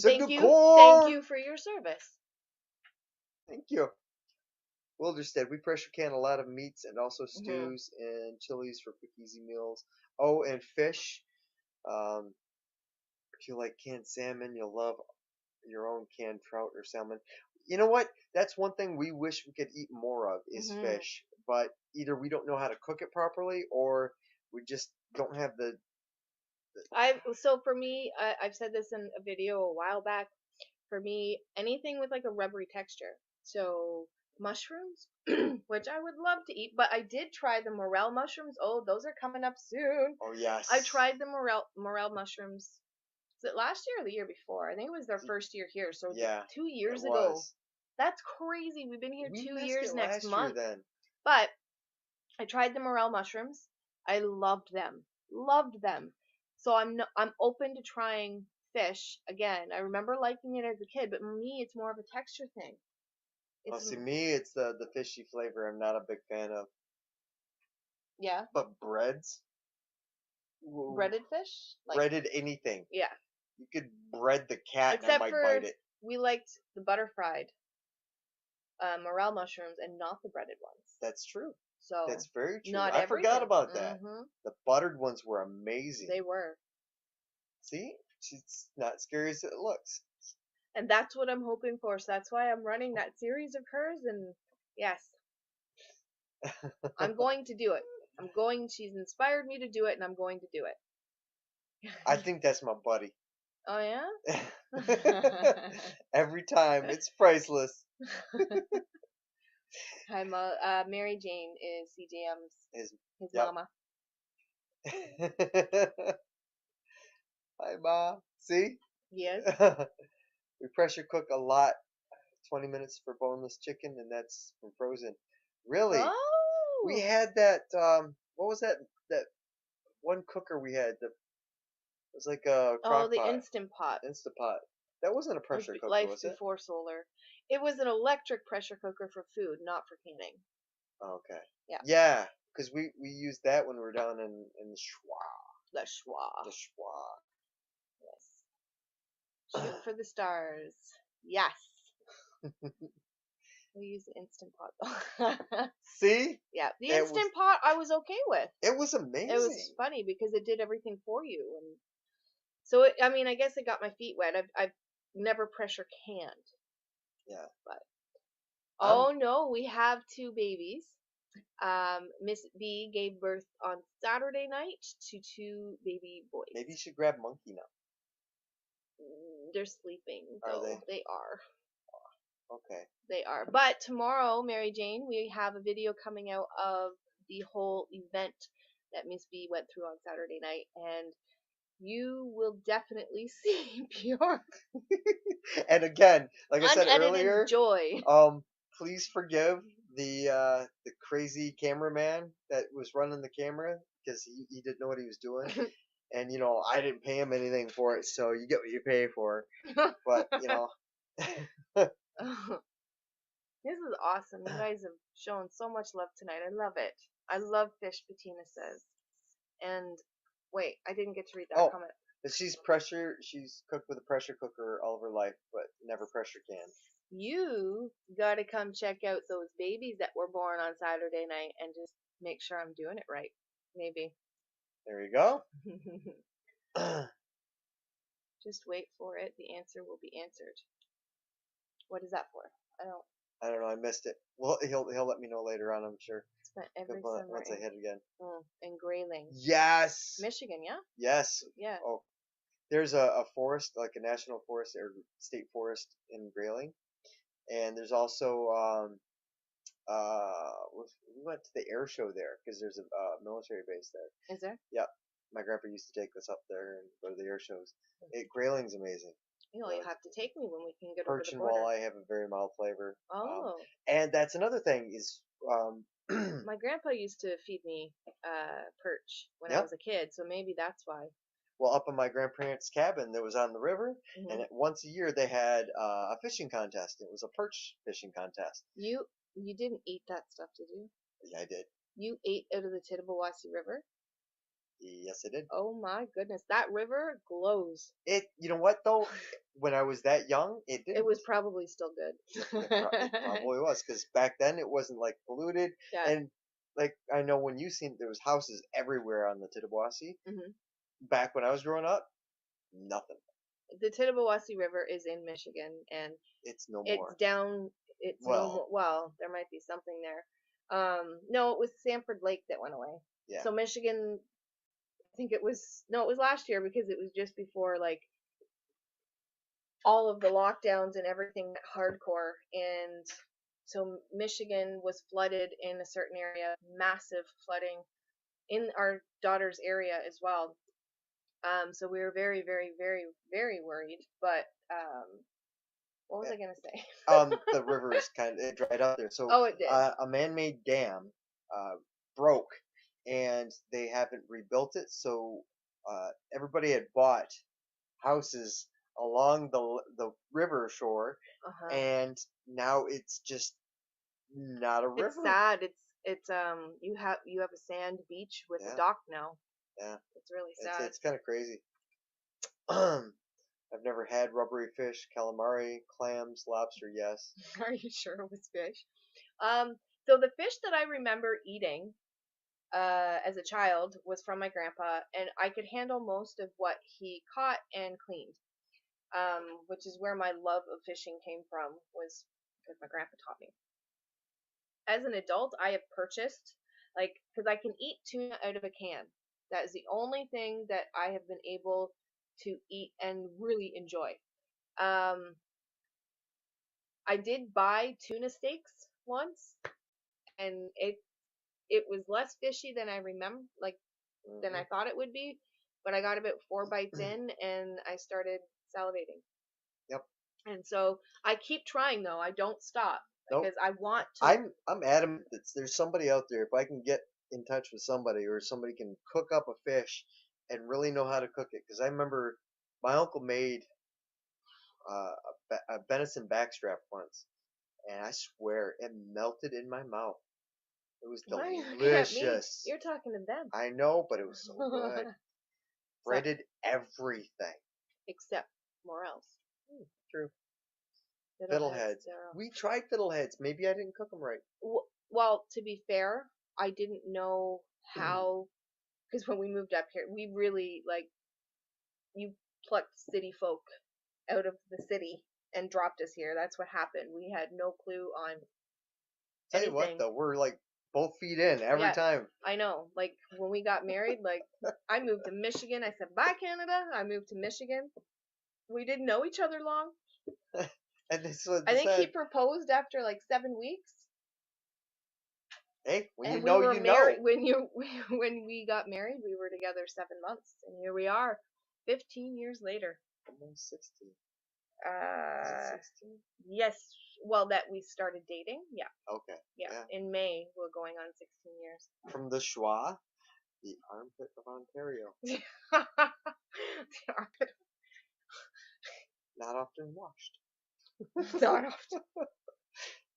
Thank you for your service. Thank you. Wilderstead, we pressure can a lot of meats and also stews and chilies for quick easy meals. Oh, and fish. If you like canned salmon, you'll love your own canned trout or salmon. You know what? That's one thing we wish we could eat more of is fish. But either we don't know how to cook it properly or we just don't have the So for me, I've said this in a video a while back. For me, anything with like a rubbery texture. So mushrooms, which I would love to eat, but I did try the morel mushrooms. Oh, those are coming up soon. Oh yes. I tried the morel mushrooms. Was it last year or the year before? I think it was their first year here. So yeah, 2 years ago. Was. That's crazy. We've been here we 2 years next month. Then. But I tried the morel mushrooms. I loved them. Loved them. So I'm open to trying fish again. I remember liking it as a kid, but me, it's more of a texture thing. See, me, it's the fishy flavor. I'm not a big fan of. Yeah. But breads. Breaded fish. Breaded anything. Yeah. You could bread the cat Except and I might bite it. We liked the butter fried morel mushrooms and not the breaded ones. That's true. So that's very true. Not I forgot about that. The buttered ones were amazing. They were. See? It's not scary as it looks. And that's what I'm hoping for. So that's why I'm running that series of hers. And yes, I'm going to do it. She's inspired me to do it, and I'm going to do it. I think that's my buddy. Oh, yeah? Every time. It's priceless. Hi, Mary Jane is CJM's his yep. mama. Hi, Ma. See? Yes. We pressure cook a lot. 20 minutes for boneless chicken, and that's from frozen. Really? Oh! We had that, what was that one cooker we had? It was like a crock pot. The Instant Pot. Instant Pot. That wasn't a pressure cooker, life was it? Before solar. It was an electric pressure cooker for food, not for canning. Okay. Yeah. Yeah, because we used that when we were down in the Schwa. The Schwa. The Schwa. Yes. Shoot for the stars. Yes. We use the Instant Pot though. See, Yeah, the it was Instant Pot I was okay with. it was It was amazing. funny because it did everything for you, and so I mean, I guess it got my feet wet. I've never pressure canned, Yeah, but I'm. oh no, we have two babies. Miss B gave birth on Saturday night to two baby Maybe you boys. should grab Monkey now. They're sleeping Are they? though. They are. Okay. They are. But tomorrow, Mary Jane, we have a video coming out of the whole event that Miss B went through on Saturday night, and you will definitely see pure And again, like I said unedited earlier, joy. please forgive the crazy cameraman that was running the camera because he didn't know what he was doing. And I didn't pay him anything for it, so you get what you pay for. But This is awesome. You guys have shown so much love tonight. I love it. I love fish, Bettina says. And wait, I didn't get to read that oh, comment. she's cooked with a pressure cooker all of her life, but never pressure canned. You gotta come check out those babies that were born on Saturday night and just make sure I'm doing it right. Maybe. There you go. Just wait for it. The answer will be answered. What is that for? I don't. I don't know. I missed it. Well, he'll let me know later on, I'm sure. Spent every summer Once I hit again. in Grayling, Yes. Michigan. Yeah. Yes. Yeah. Oh, there's a forest, like a national forest or state forest in Grayling, and there's also we went to the air show there because there's a military base there. Is there? Yep. My grandpa used to take us up there and go to the air shows. Grayling's amazing. You'll have to take me when we can get over Perch the and border. walleye have a very mild flavor. Oh. And that's another thing is My grandpa used to feed me perch when I Yep. was a kid, so maybe that's why. Well, up in my grandparents' cabin that was on the river, Mhm. and once a year they had a fishing contest. It was a perch fishing contest. You didn't eat that stuff, did you? Yeah, I did. You ate out of the Tittabawassee River? Yes, I did. Oh my goodness, that river glows. You know what though? When I was that young, it didn't. It was probably still good. It probably was because back then it wasn't like polluted, Yeah. and like I know when you seen there was houses everywhere on the Tittabawassee. Mhm. Back when I was growing up, nothing. The Tittabawassee River is in Michigan, and It's no it's more. down. It's Well. no more. Well, there might be something there. No, it was Sanford Lake that went away. Yeah. So Michigan, I think it was no, it was last year because it was just before like all of the lockdowns and everything went hardcore, and so Michigan was flooded in a certain area, massive flooding in our daughter's area as well. So we were very, very, very, very worried. But what was I gonna say? The river is it dried up there. So Oh, it did. a man-made dam broke, and they haven't rebuilt it. So everybody had bought houses along the river shore, and now it's just not a river. It's sad. It's you have a sand beach with a dock now. Yeah. It's really sad. It's kind of crazy. I've never had rubbery fish, calamari, clams, lobster. Yes. Are you sure it was fish? So the fish that I remember eating as a child was from my grandpa, and I could handle most of what he caught and cleaned. Which is where my love of fishing came from, was because my grandpa taught me. As an adult, I have purchased, because I can eat tuna out of a can. That is the only thing that I have been able to eat and really enjoy. I did buy tuna steaks once, and it was less fishy than I remember, than I thought it would be. But I got about 4 bites in, and I started salivating. Yep. And so I keep trying though. I don't stop because I want to. I'm adamant that there's somebody out there. If I can get in touch with somebody, or somebody can cook up a fish and really know how to cook it, because I remember my uncle made a venison backstrap once, and I swear it melted in my mouth. It was delicious. You're talking to them. I know, but it was so good. Breaded everything except Morels. True. Fiddleheads. They're We tried fiddleheads. Maybe I didn't cook them right. well, to be fair, I didn't know how, because when we moved up here, we really like you plucked city folk out of the city and dropped us here. That's what happened. We had no clue on Tell you what, anything. though, we're like both feet in every Yeah, time. I know. Like when we got married, like I moved to Michigan. I said, bye, Canada. I moved to Michigan. We didn't know each other long. And this was I think he said, proposed after like 7 weeks. hey, when you And we know, were you married know. when we got married, we were together 7 months, and here we are, 15 years later. Almost 16. Is it Uh, 16? yes. Well, that we started dating. Yeah. Okay. Yeah. Yeah. In May, we're going on 16 years. From the schwa, the armpit of Ontario. Not often washed. Not often.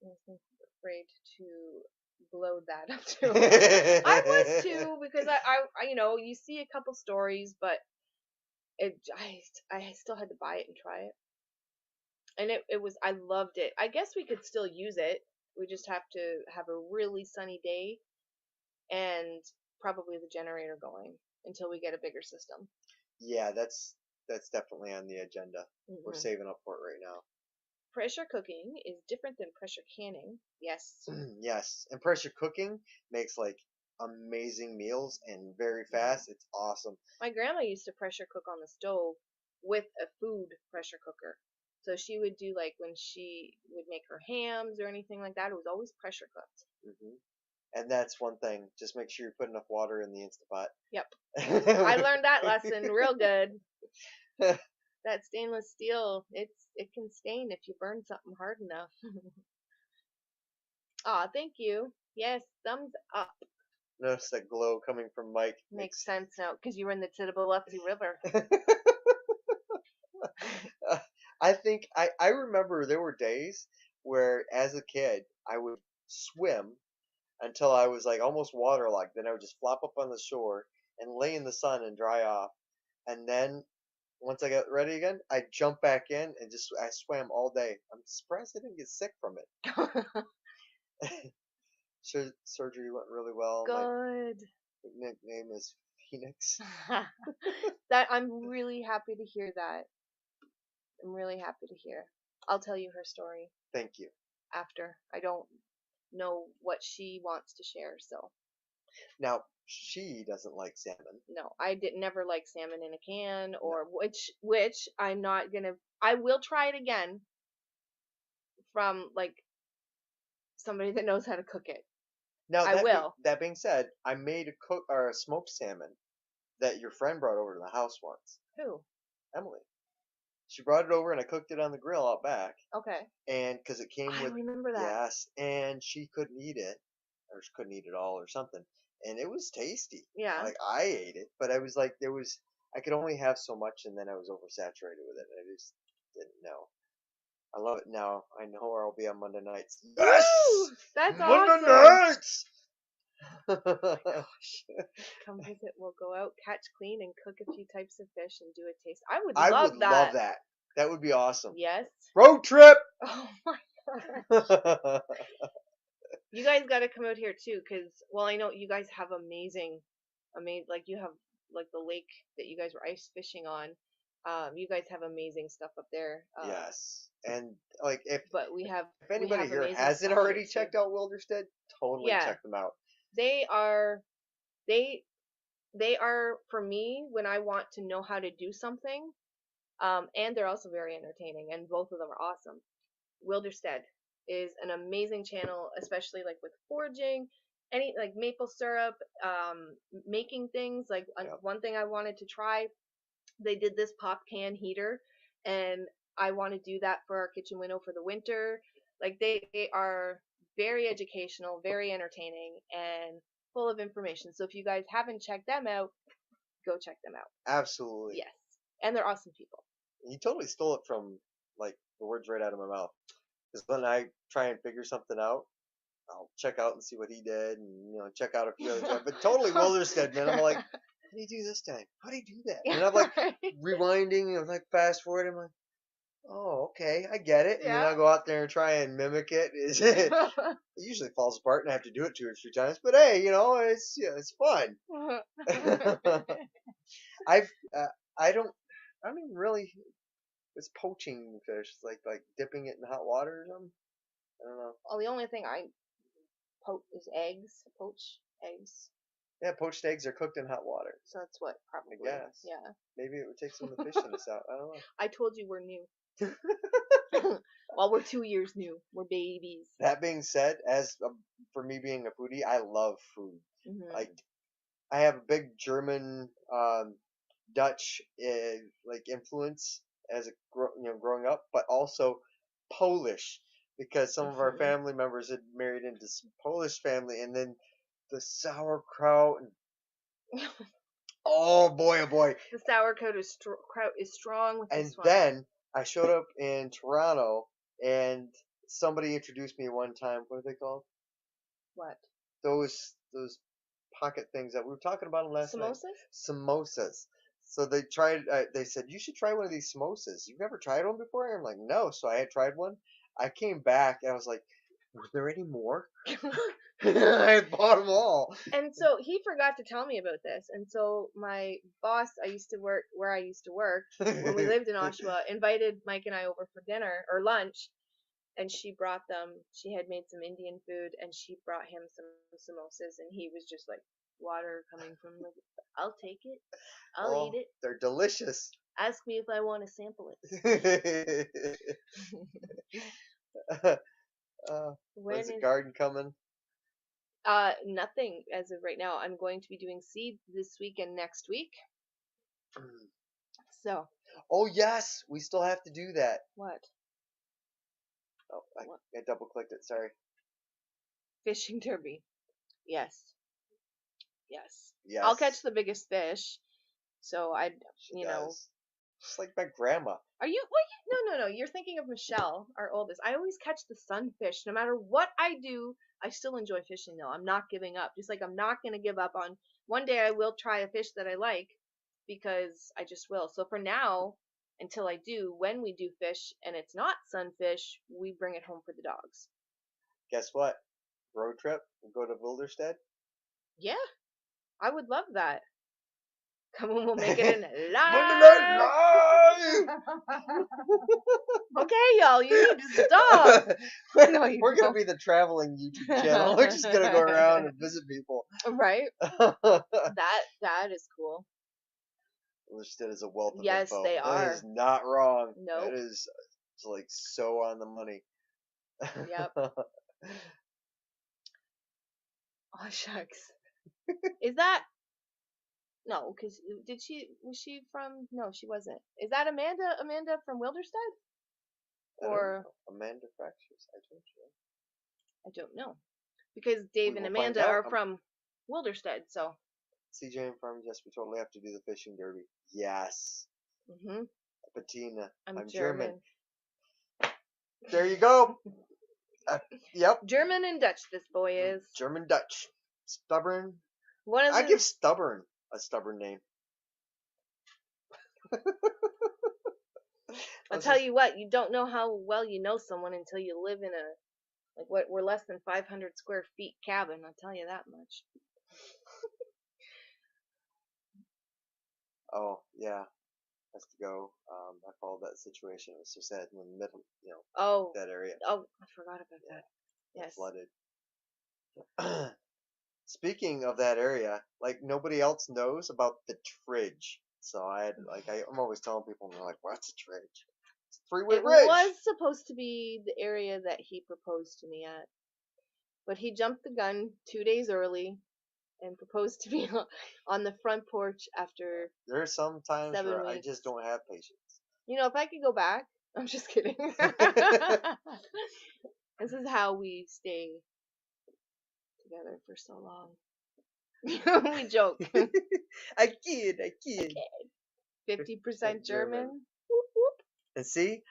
I'm afraid to blow that up too. I was too, because I, you see a couple stories, but I still had to buy it and try it, and it was, I loved it. I guess we could still use it. We just have to have a really sunny day and probably the generator going until we get a bigger system. Yeah, that's definitely on the agenda. We're Hmm. saving up for it right now. Pressure cooking is different than pressure canning. Yes. Yes, and pressure cooking makes like amazing meals and very fast. It's awesome. My grandma used to pressure cook on the stove with a food pressure cooker. So she would do, like, when she would make her hams or anything like that, it was always pressure cooked. Hmm. And that's one thing. Just make sure you put enough water in the Instapot. Yep. I learned that lesson real good. That stainless steel, it can stain if you burn something hard enough. Aw, thank you. Yes, thumbs up. Notice that glow coming from Mike. Makes sense now, because you were in the Tittabaluxy River. I think I remember there were days where, as a kid, I would swim until I was like almost waterlogged. Then I would just flop up on the shore and lay in the sun and dry off. And then once I got ready again, I'd jump back in and I swam all day. I'm surprised I didn't get sick from it. Surgery went really well. Good. My nickname is Phoenix. That I'm really happy to hear that. I'm really happy to hear. I'll tell you her story Thank you. after. I don't know what she wants to share, so Now, she doesn't like salmon. no. I did never like salmon in a can, or which I'm not gonna. I will try it again from like somebody that knows how to cook it. Now, I will. That being said, I made a smoked salmon that your friend brought over to the house once. Who? Emily. She brought it over and I cooked it on the grill out back. Okay. And because it came I with, remember that. yes, and she couldn't eat it, or she couldn't eat it all, or something. And it was tasty. Yeah. Like I ate it, but I was like, I could only have so much, and then I was oversaturated with it. And I just didn't know. I love it now. I know where I'll be on Monday nights. Yes, Woo! That's Monday awesome. nights. Gosh. Come visit. We'll go out, catch, clean, and cook a few types of fish and do a taste. I would love that. That would be awesome. Yes. Road trip. Oh my god. You guys got to come out here too, because, well, I know you guys have amazing, like you have like the lake that you guys were ice fishing on. You guys have amazing stuff up there. Yes, and like if anybody here hasn't already checked out Wilderstead, totally check them out. They are for me when I want to know how to do something. And they're also very entertaining, and both of them are awesome. Wilderstead is an amazing channel, especially like with foraging, any like maple syrup, making things. Like one thing I wanted to try, they did this pop can heater, and I want to do that for our kitchen window for the winter. Like they are very educational, very entertaining, and full of information. So if you guys haven't checked them out, go check them out. Absolutely. Yes. And they're awesome people. You totally stole it from like the words right out of my mouth. Because when I try and figure something out, I'll check out and see what he did, and check out a few other times. But totally Wilderstead, man. I'm like, how do you do this time? How do you do that? And I'm like rewinding and like fast forward. I'm like, Oh, okay, I get it. And then Yeah. I'll go out there and try and mimic it. It usually falls apart, and I have to do it 2 or 3 times. But hey, it's fun. I've I don't I don't even really. It's poaching fish. It's like dipping it in hot water or something. I don't know. Well, the only thing I poach is eggs. Poach eggs. Yeah, poached eggs are cooked in hot water. So that's what I probably. guess. Yeah. Maybe it would take some of the fishiness out. I don't know. I told you we're new. Well, we're 2 years new. We're babies. That being said, as for me being a foodie, I love food. Hmm. Like I have a big German, Dutch, like influence as growing up, but also Polish because some of our Hmm. family members had married into some Polish family, and then the sauerkraut and oh boy, oh boy. The sauerkraut is strong with And this one. then I showed up in Toronto, and somebody introduced me one time. What are they called? What? Those pocket things that we were talking about them last night. Samosas? Samosas. So they tried. They said you should try one of these samosas. You've never tried one before? I'm like, no. So I had tried one. I came back and I was like, were there any more? I bought them all. And so he forgot to tell me about this. And so my boss, I used to work when we lived in Oshawa, invited Mike and I over for dinner or lunch. And she brought them. She had made some Indian food, and she brought him some samosas, and he was just like water coming from like, I'll take it, I'll Oh, eat it. they're delicious. Ask me if I want to sample it. When's the garden coming? Nothing as of right now. I'm going to be doing seeds this week and next week. So. Oh yes, we still have to do that. What? Oh, I double clicked it. Sorry. Fishing derby. Yes. Yes. Yes. I'll catch the biggest fish. So She does. Just like my grandma. Are you? Wait, no. You're thinking of Michelle, our oldest. I always catch the sunfish. No matter what I do, I still enjoy fishing though. I'm not giving up. Just like I'm not gonna give up on. One day I will try a fish that I like, because I just will. So for now, until I do, when we do fish and it's not sunfish, we bring it home for the dogs. Guess what? Road trip. We'll go to Wilderstead. Yeah, I would love that. Come on, we'll make it in live. Okay, y'all, you need to stop. No, We're gonna be the traveling YouTube channel. We're just gonna go around and visit people. Right. That is cool. Wilderstead is a wealth of Yes, info. they are. That is not wrong. Nope. That is like so on the money. Yep. Oh shucks. Is that? No, because was she from? No, she wasn't. Is that Amanda? Amanda from Wilderstead? Or Amanda Fractures? I don't know. Because Dave and Amanda are from Wilderstead, so. CJ and Farm, yes, we totally have to do the fishing derby. Yes. Mm-hmm. Bettina. I'm German. There you go. Yep. German and Dutch, this boy is. German Dutch. Stubborn. I give stubborn a stubborn name. I'll tell you what, you don't know how well you know someone until you live in we're less than 500 square feet cabin, I'll tell you that much. Oh, yeah. Has to go. I followed that situation. It was so sad in the middle, that area. Oh, I forgot about that. Yes. Flooded. Speaking of that area, like nobody else knows about the Tridge. So I'm always telling people, and they're like, "What's a Tridge?" It's a three-way bridge. It was supposed to be the area that he proposed to me at, but he jumped the gun 2 days early and proposed to me on the front porch after. There are some times 7 where weeks. I just don't have patience. If I could go back, I'm just kidding. This is how we stay together for so long. We joke. I kid. 50% German. Whoop, whoop. And see,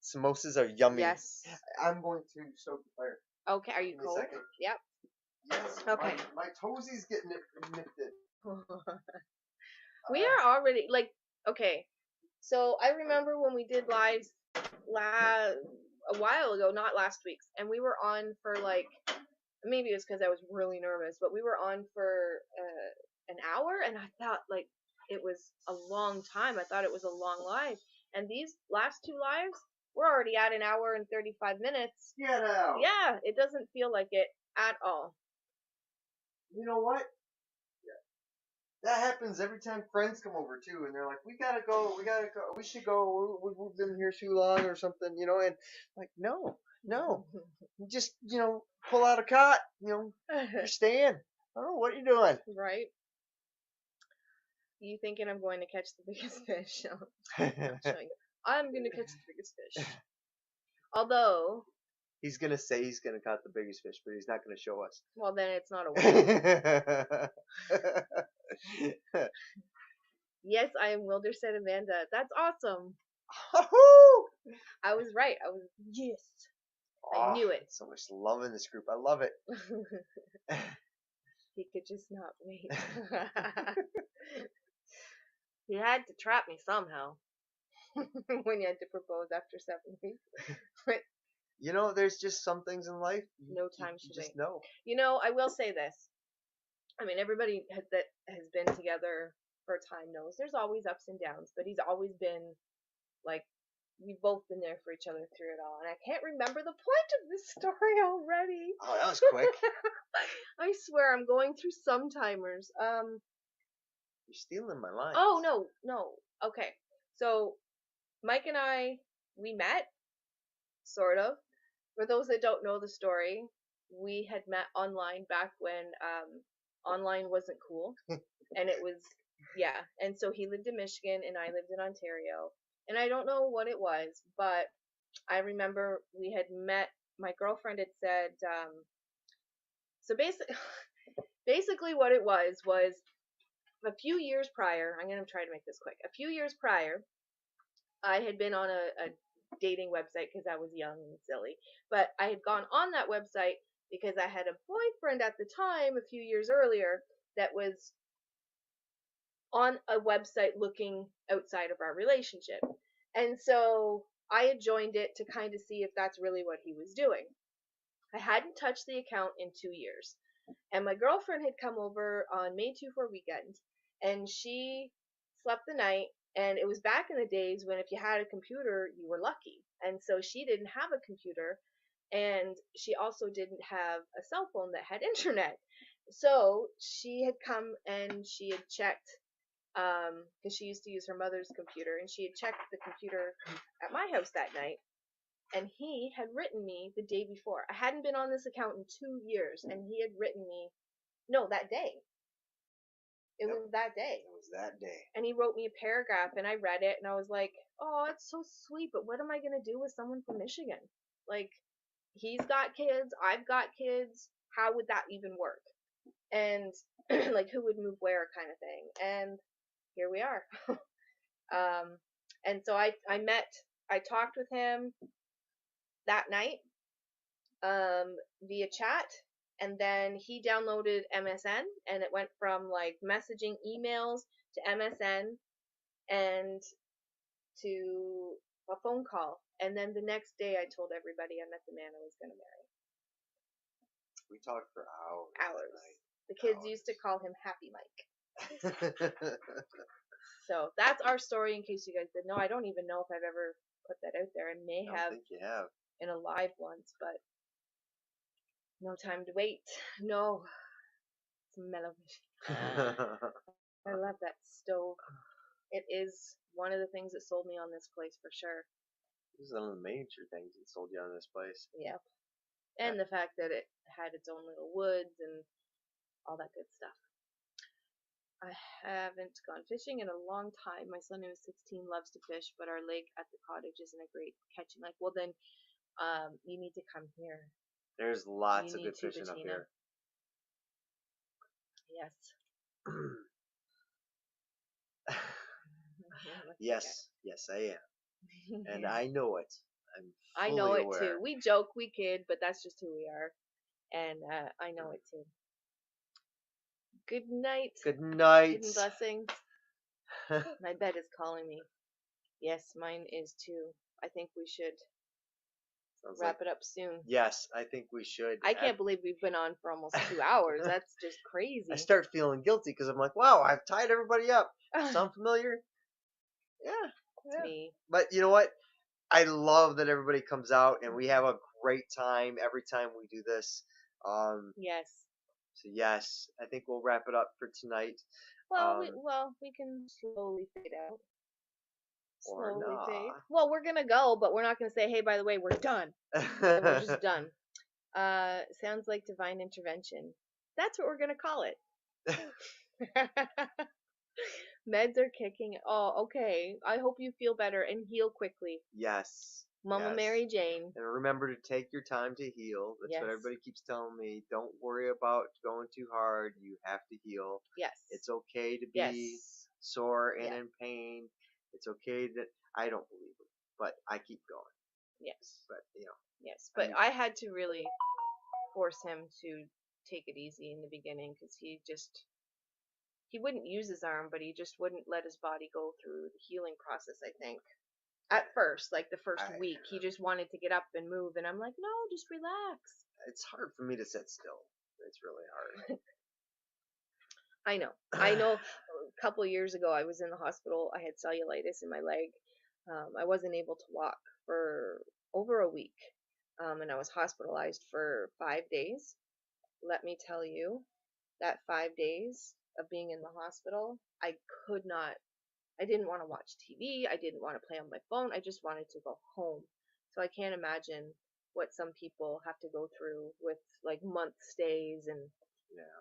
samosas are yummy. Yes. I'm going to soak the fire. Okay, are you cold? Yep. Yes. Okay. My toesie's getting nipped in. We are already okay. So I remember when we did lives a while ago, not last week's, and we were on for like, maybe it was because I was really nervous, but we were on for an hour, and I thought like it was a long time. I thought it was a long live, and these last two lives we're already at an hour and 35 minutes. Get out. Yeah, it doesn't feel like it at all. You know what? That happens every time friends come over too, and they're like, "We gotta go, we should go. We've been here too long or something," you know. And like, no, just pull out a cot, you're staying. I don't know what you're doing. Right? You thinking I'm going to catch the biggest fish? I'm going to catch the biggest fish. Although he's gonna say he's gonna catch the biggest fish, but he's not gonna show us. Well, then it's not a win. Yes, I am Wilder, said Amanda. That's awesome. I was right. Yes. I knew it. So much love in this group. I love it. He could just not wait. He had to trap me somehow. When you had to propose after 7 weeks. There's just some things in life. No time to wait. Just know. I will say this. I mean, everybody that has been together for a time knows there's always ups and downs, but he's always been like, we've both been there for each other through it all. And I can't remember the point of this story already. Oh, that was quick. I swear I'm going through some timers. You're stealing my line. Oh, no. Okay. So, Mike and I, we met, sort of. For those that don't know the story, we had met online back when online wasn't cool. And it was, yeah. And so he lived in Michigan and I lived in Ontario. And I don't know what it was, but I remember we had met. My girlfriend had said, so basically what it was a few years prior, I'm going to try to make this quick. A few years prior, I had been on a dating website because I was young and silly. But I had gone on that website because I had a boyfriend at the time a few years earlier that was on a website looking outside of our relationship. And so I had joined it to kind of see if that's really what he was doing. I hadn't touched the account in 2 years. And my girlfriend had come over on May 2 for a weekend, and she slept the night. And it was back in the days when if you had a computer, you were lucky. And so she didn't have a computer, and she also didn't have a cell phone that had internet. So she had come and she had checked, because she used to use her mother's computer, and she had checked the computer at my house that night. And he had written me the day before. I hadn't been on this account in 2 years, and he had written me, no, that day. It was that day. It was that day. And he wrote me a paragraph, and I read it, and I was like, oh, it's so sweet, but what am I going to do with someone from Michigan? Like, he's got kids, I've got kids, how would that even work? And, like, who would move where kind of thing. And here we are. And so I talked with him that night via chat. And then he downloaded MSN, and it went from like messaging emails to MSN and to a phone call. And then the next day I told everybody I met the man I was going to marry. We talked for hours. The kids used to call him Happy Mike. So that's our story, in case you guys didn't know. I don't even know if I've ever put that out there. I may have, think you have in a live once, but no time to wait. No. It's mellow. I love that stove. It is one of the things that sold me on this place for sure. This is one of the major things that sold you on this place. Yep. And the fact that it had its own little woods and all that good stuff. I haven't gone fishing in a long time. My son, who is 16, loves to fish, but our lake at the cottage isn't a great catching lake. Well, then you need to come here. There's lots of good fishing up here. Yes. Yes, I am. And I know it. I know it too. We joke, we kid, but that's just who we are. And I know it too. Good night. Good night. Good blessings. My bed is calling me. Yes, mine is too. I think we should Sounds wrap like it up soon. yes. I think we should. I can't believe we've been on for almost 2 hours. That's just I crazy. start feeling guilty because I'm like, wow, I've tied everybody up. Sound familiar? Yeah, It's me. But you know what? I love that everybody comes out and we have a great time every time we do this. Yes. So yes, I think we'll wrap it up for tonight. Well, we can slowly fade out. Or Slowly fade. nah. Well, we're gonna go, but we're not gonna say, "Hey, by the way, we're done." And we're just done. Sounds like divine intervention. That's what we're gonna call it. Meds are kicking. Oh, okay. I hope you feel better and heal quickly. Yes. Mama yes. Mary Jane. And remember to take your time to heal. That's Yes. what everybody keeps telling me. Don't worry about going too hard. You have to heal. Yes. It's okay to be sore and in pain. It's okay that I don't believe it, but I keep going. Yes. But Yes, but I had to really force him to take it easy in the beginning because he wouldn't use his arm, but he just wouldn't let his body go through the healing process, I think. At first, like the first week, he just wanted to get up and move, and I'm like, no, just relax. It's hard for me to sit still. It's really hard. I know. A couple of years ago, I was in the hospital. I had cellulitis in my leg. I wasn't able to walk for over a week, and I was hospitalized for 5 days. Let me tell you, that 5 days of being in the hospital, I didn't want to watch TV. I didn't want to play on my phone. I just wanted to go home. So I can't imagine what some people have to go through with like month stays, and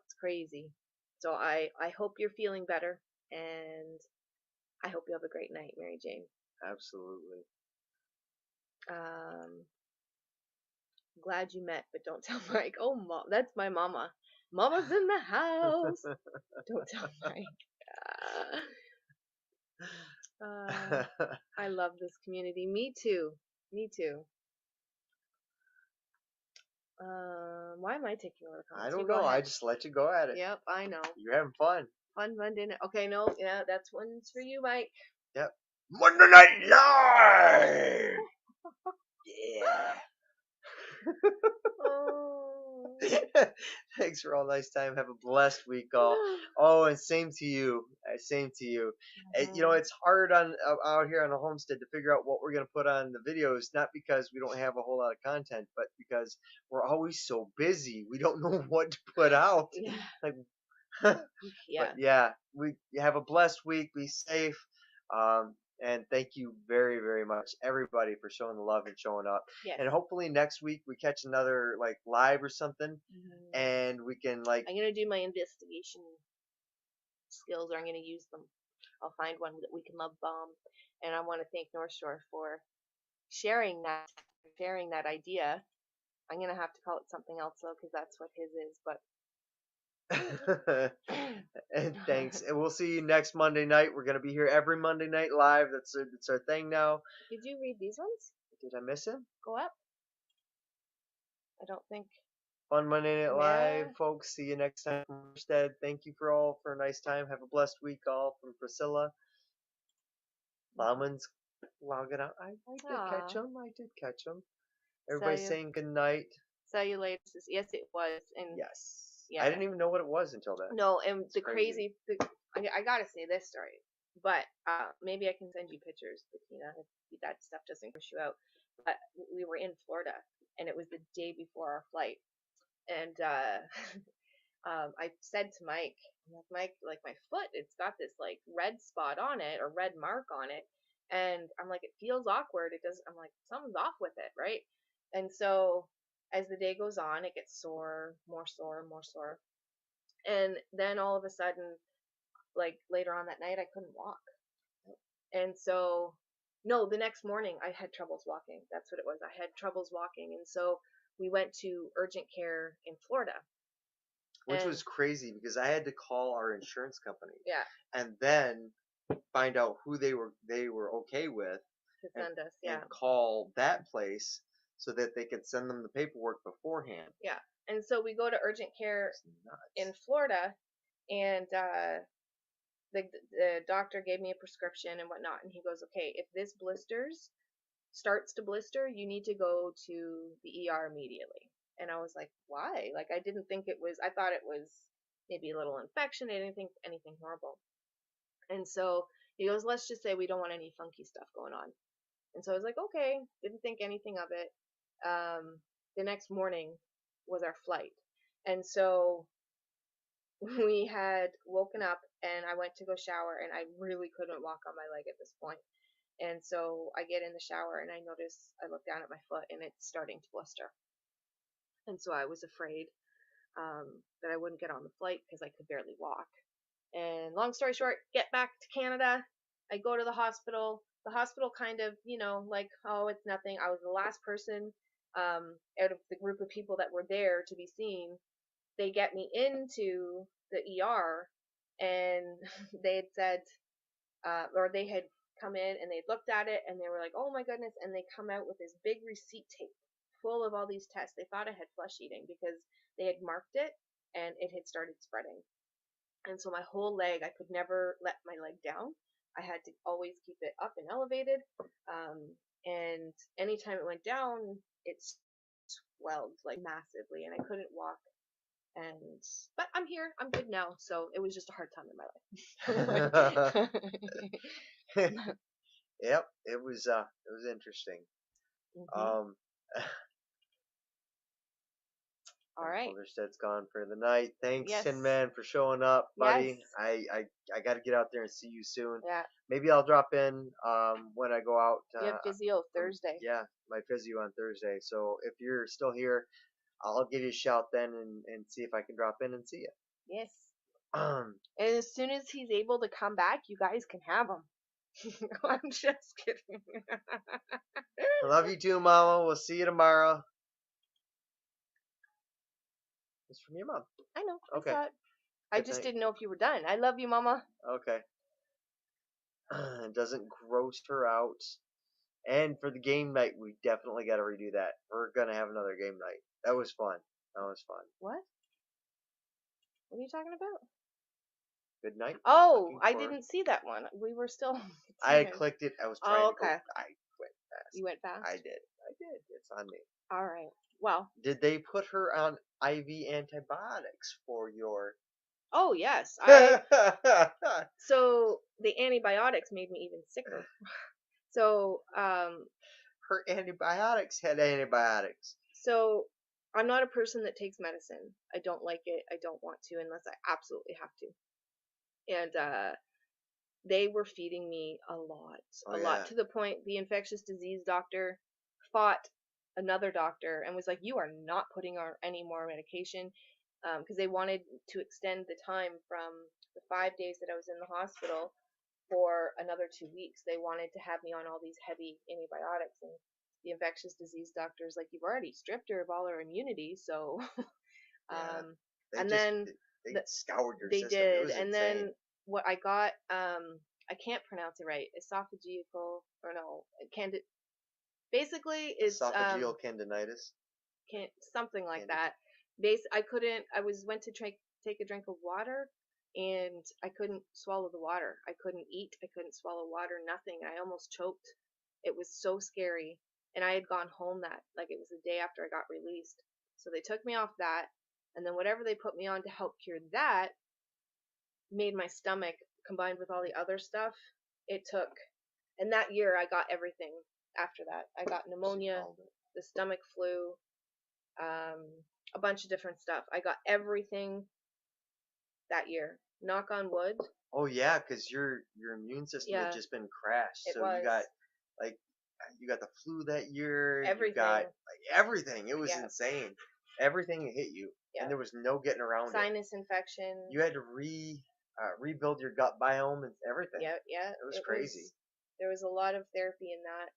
it's crazy. So I hope you're feeling better, and I hope you have a great night, Mary Jane. Absolutely. Glad you met, but don't tell Mike. Oh, that's my mama. Mama's in the house. Don't tell Mike. I love this community. Me too. Me too. Why am I taking over the comments? I don't know. I just let you go at it. Yep, I know. You're having fun. Fun, didn't it? Okay, no, yeah, that's one's for you, Mike. Yep. Monday Night Live! Yeah. Oh. Thanks for all nice time. Have a blessed week, all. Oh, and same to you. Same to you. You know, it's hard out here on the homestead to figure out what we're gonna put on the videos. Not because we don't have a whole lot of content, but because we're always so busy. We don't know what to put out. Yeah. Like, yeah. But yeah, we have a blessed week. Be safe. And thank you very, very much, everybody, for showing the love and showing up. Yes. And hopefully next week we catch another like live or something, and we can like. I'm gonna do my investigation skills, or I'm gonna use them. I'll find one that we can love bomb, and I want to thank North Shore for sharing that idea. I'm gonna have to call it something else though, because that's what his is. But. And thanks, and we'll see you next Monday night. We're gonna be here every Monday night live. That's our thing now. Did you read these ones? Did I miss him? Go up. I don't think. Fun Monday Night Live, folks. See you next time. Instead, thank you for a nice time. Have a blessed week, all. From Priscilla. Laman's logging out. I did catch him. Everybody saying good night. Cellulitis. Yes, it was. And yes. Yeah. I didn't even know what it was until then. No, and it's crazy. I gotta say this story, but maybe I can send you pictures, Bettina, if that stuff doesn't push you out. But we were in Florida, and it was the day before our flight, and I said to Mike, like my foot, it's got this like red spot on it, or red mark on it, and I'm like, it feels awkward. It does. I'm like, something's off with it, right? And so as the day goes on, it gets sore, more sore, more sore. And then all of a sudden, like later on that night, I couldn't walk. And so, no, the next morning I had troubles walking. That's what it was. I had troubles walking. And so we went to urgent care in Florida. Which was crazy because I had to call our insurance company. Yeah. And then find out who they were okay with. To send us, yeah. And call that place so that they could send them the paperwork beforehand. Yeah. And so we go to urgent care in Florida, and the doctor gave me a prescription and whatnot, and he goes, okay, if this blisters, starts to blister, you need to go to the ER immediately. And I was like, why? Like, I didn't think it was, I thought it was maybe a little infection. I didn't think anything horrible. And so he goes, let's just say we don't want any funky stuff going on. And so I was like, okay, didn't think anything of it. The next morning was our flight. And so we had woken up and I went to go shower and I really couldn't walk on my leg at this point. And so I get in the shower and I notice, I look down at my foot and it's starting to blister. And so I was afraid that I wouldn't get on the flight because I could barely walk. And long story short, get back to Canada. I go to the hospital. The hospital kind of, like, oh, it's nothing. I was the last person out of the group of people that were there to be seen. They get me into the ER, and they had said, or they had come in and they looked at it and they were like, oh my goodness. And they come out with this big receipt tape full of all these tests. They thought I had flesh eating because they had marked it and it had started spreading. And so my whole leg, I could never let my leg down. I had to always keep it up and elevated. And anytime it went down, it swelled like massively and I couldn't walk. But I'm here. I'm good now. So it was just a hard time in my life. Yep, it was interesting. Mm-hmm. All right. Overstead's gone for the night. Thanks, Yes. Tin Man, for showing up, buddy. Yes. I got to get out there and see you soon. Yeah. Maybe I'll drop in when I go out. You have physio Thursday. Yeah, my physio on Thursday. So if you're still here, I'll give you a shout then and see if I can drop in and see you. Yes. And as soon as he's able to come back, you guys can have him. I'm just kidding. I love you too, Mama. We'll see you tomorrow. It's from your mom. I know. Okay. I saw it. I just didn't know if you were done. I love you, Mama. Okay. It doesn't gross her out. And for the game night, we definitely got to redo that. We're going to have another game night. That was fun. What? What are you talking about? Good night. Oh, I didn't see that one. We were still. I had clicked it. I was trying to go. I went fast. You went fast? I did. It's on me. All right. Well. Did they put her on IV antibiotics for your... Oh, yes. So the antibiotics made me even sicker. So, her antibiotics had antibiotics. So, I'm not a person that takes medicine. I don't like it. I don't want to unless I absolutely have to. And they were feeding me a lot, to the point the infectious disease doctor fought another doctor and was like, you are not putting on any more medication, because they wanted to extend the time from the 5 days that I was in the hospital for another 2 weeks. They wanted to have me on all these heavy antibiotics, and the infectious disease doctor's like, you've already stripped her of all her immunity, so and then they scoured your system. They did, and then what I got, I can't pronounce it right, esophageal, or no, basically it's esophageal tendinitis, something like that. I went to take a drink of water, and I couldn't swallow the water. I couldn't eat. I couldn't swallow water. Nothing. I almost choked. It was so scary. And I had gone home it was the day after I got released. So they took me off that, and then whatever they put me on to help cure that made my stomach, combined with all the other stuff, and that year I got everything after that. I got pneumonia, the stomach flu, a bunch of different stuff. I got everything that year. Knock on wood. Oh yeah, because your immune system had just been crashed. You got the flu that year. Everything. You got everything. It was insane. Everything hit you, and there was no getting around Sinus infection. You had to rebuild your gut biome and everything. Yeah. It was crazy. There was a lot of therapy in that.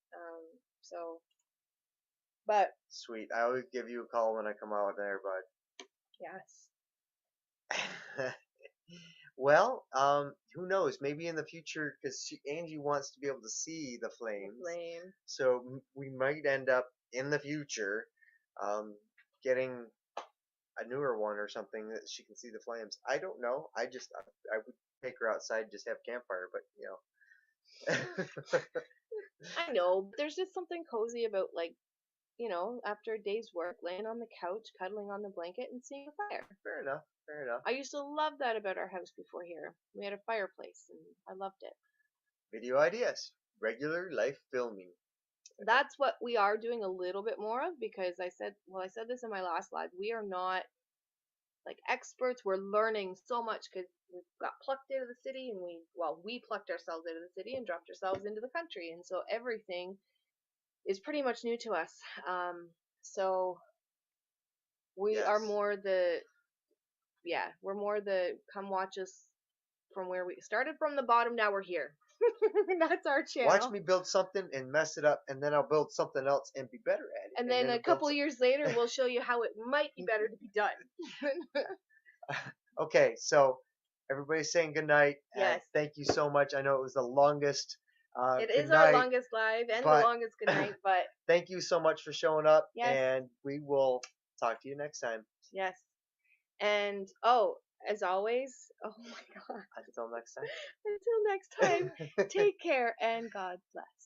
But sweet. I always give you a call when I come out there, bud. Yes. Well, who knows? Maybe in the future, because Angie wants to be able to see the flames. So we might end up in the future getting a newer one or something that she can see the flames. I don't know. I would take her outside and just have campfire, but I know, but there's just something cozy about like, after a day's work, laying on the couch, cuddling on the blanket, and seeing a fire. Fair enough. Fair enough. I used to love that about our house before here. We had a fireplace, and I loved it. Video ideas. Regular life filming. That's what we are doing a little bit more of because I said this in my last live. We are not like experts. We're learning so much because we got plucked out of the city and we plucked ourselves out of the city and dropped ourselves into the country. And so everything is pretty much new to us. So we are Yes. more we're more the come watch us from where we started from the bottom. Now we're here. That's our Watch channel. me build something and mess it up, and then I'll build something else and be better at it. And And then then a I'll build couple years later, we'll show you how it might be better to be done. Okay, so everybody's saying good night. Yes. Thank you so much. I know it was the longest. It Good is our night. longest live and the but- longest good night, but Thank you so much for showing up, Yes. and we will talk to you next time. yes. And as always, oh my god. Until next time. Until next time, take care and God bless.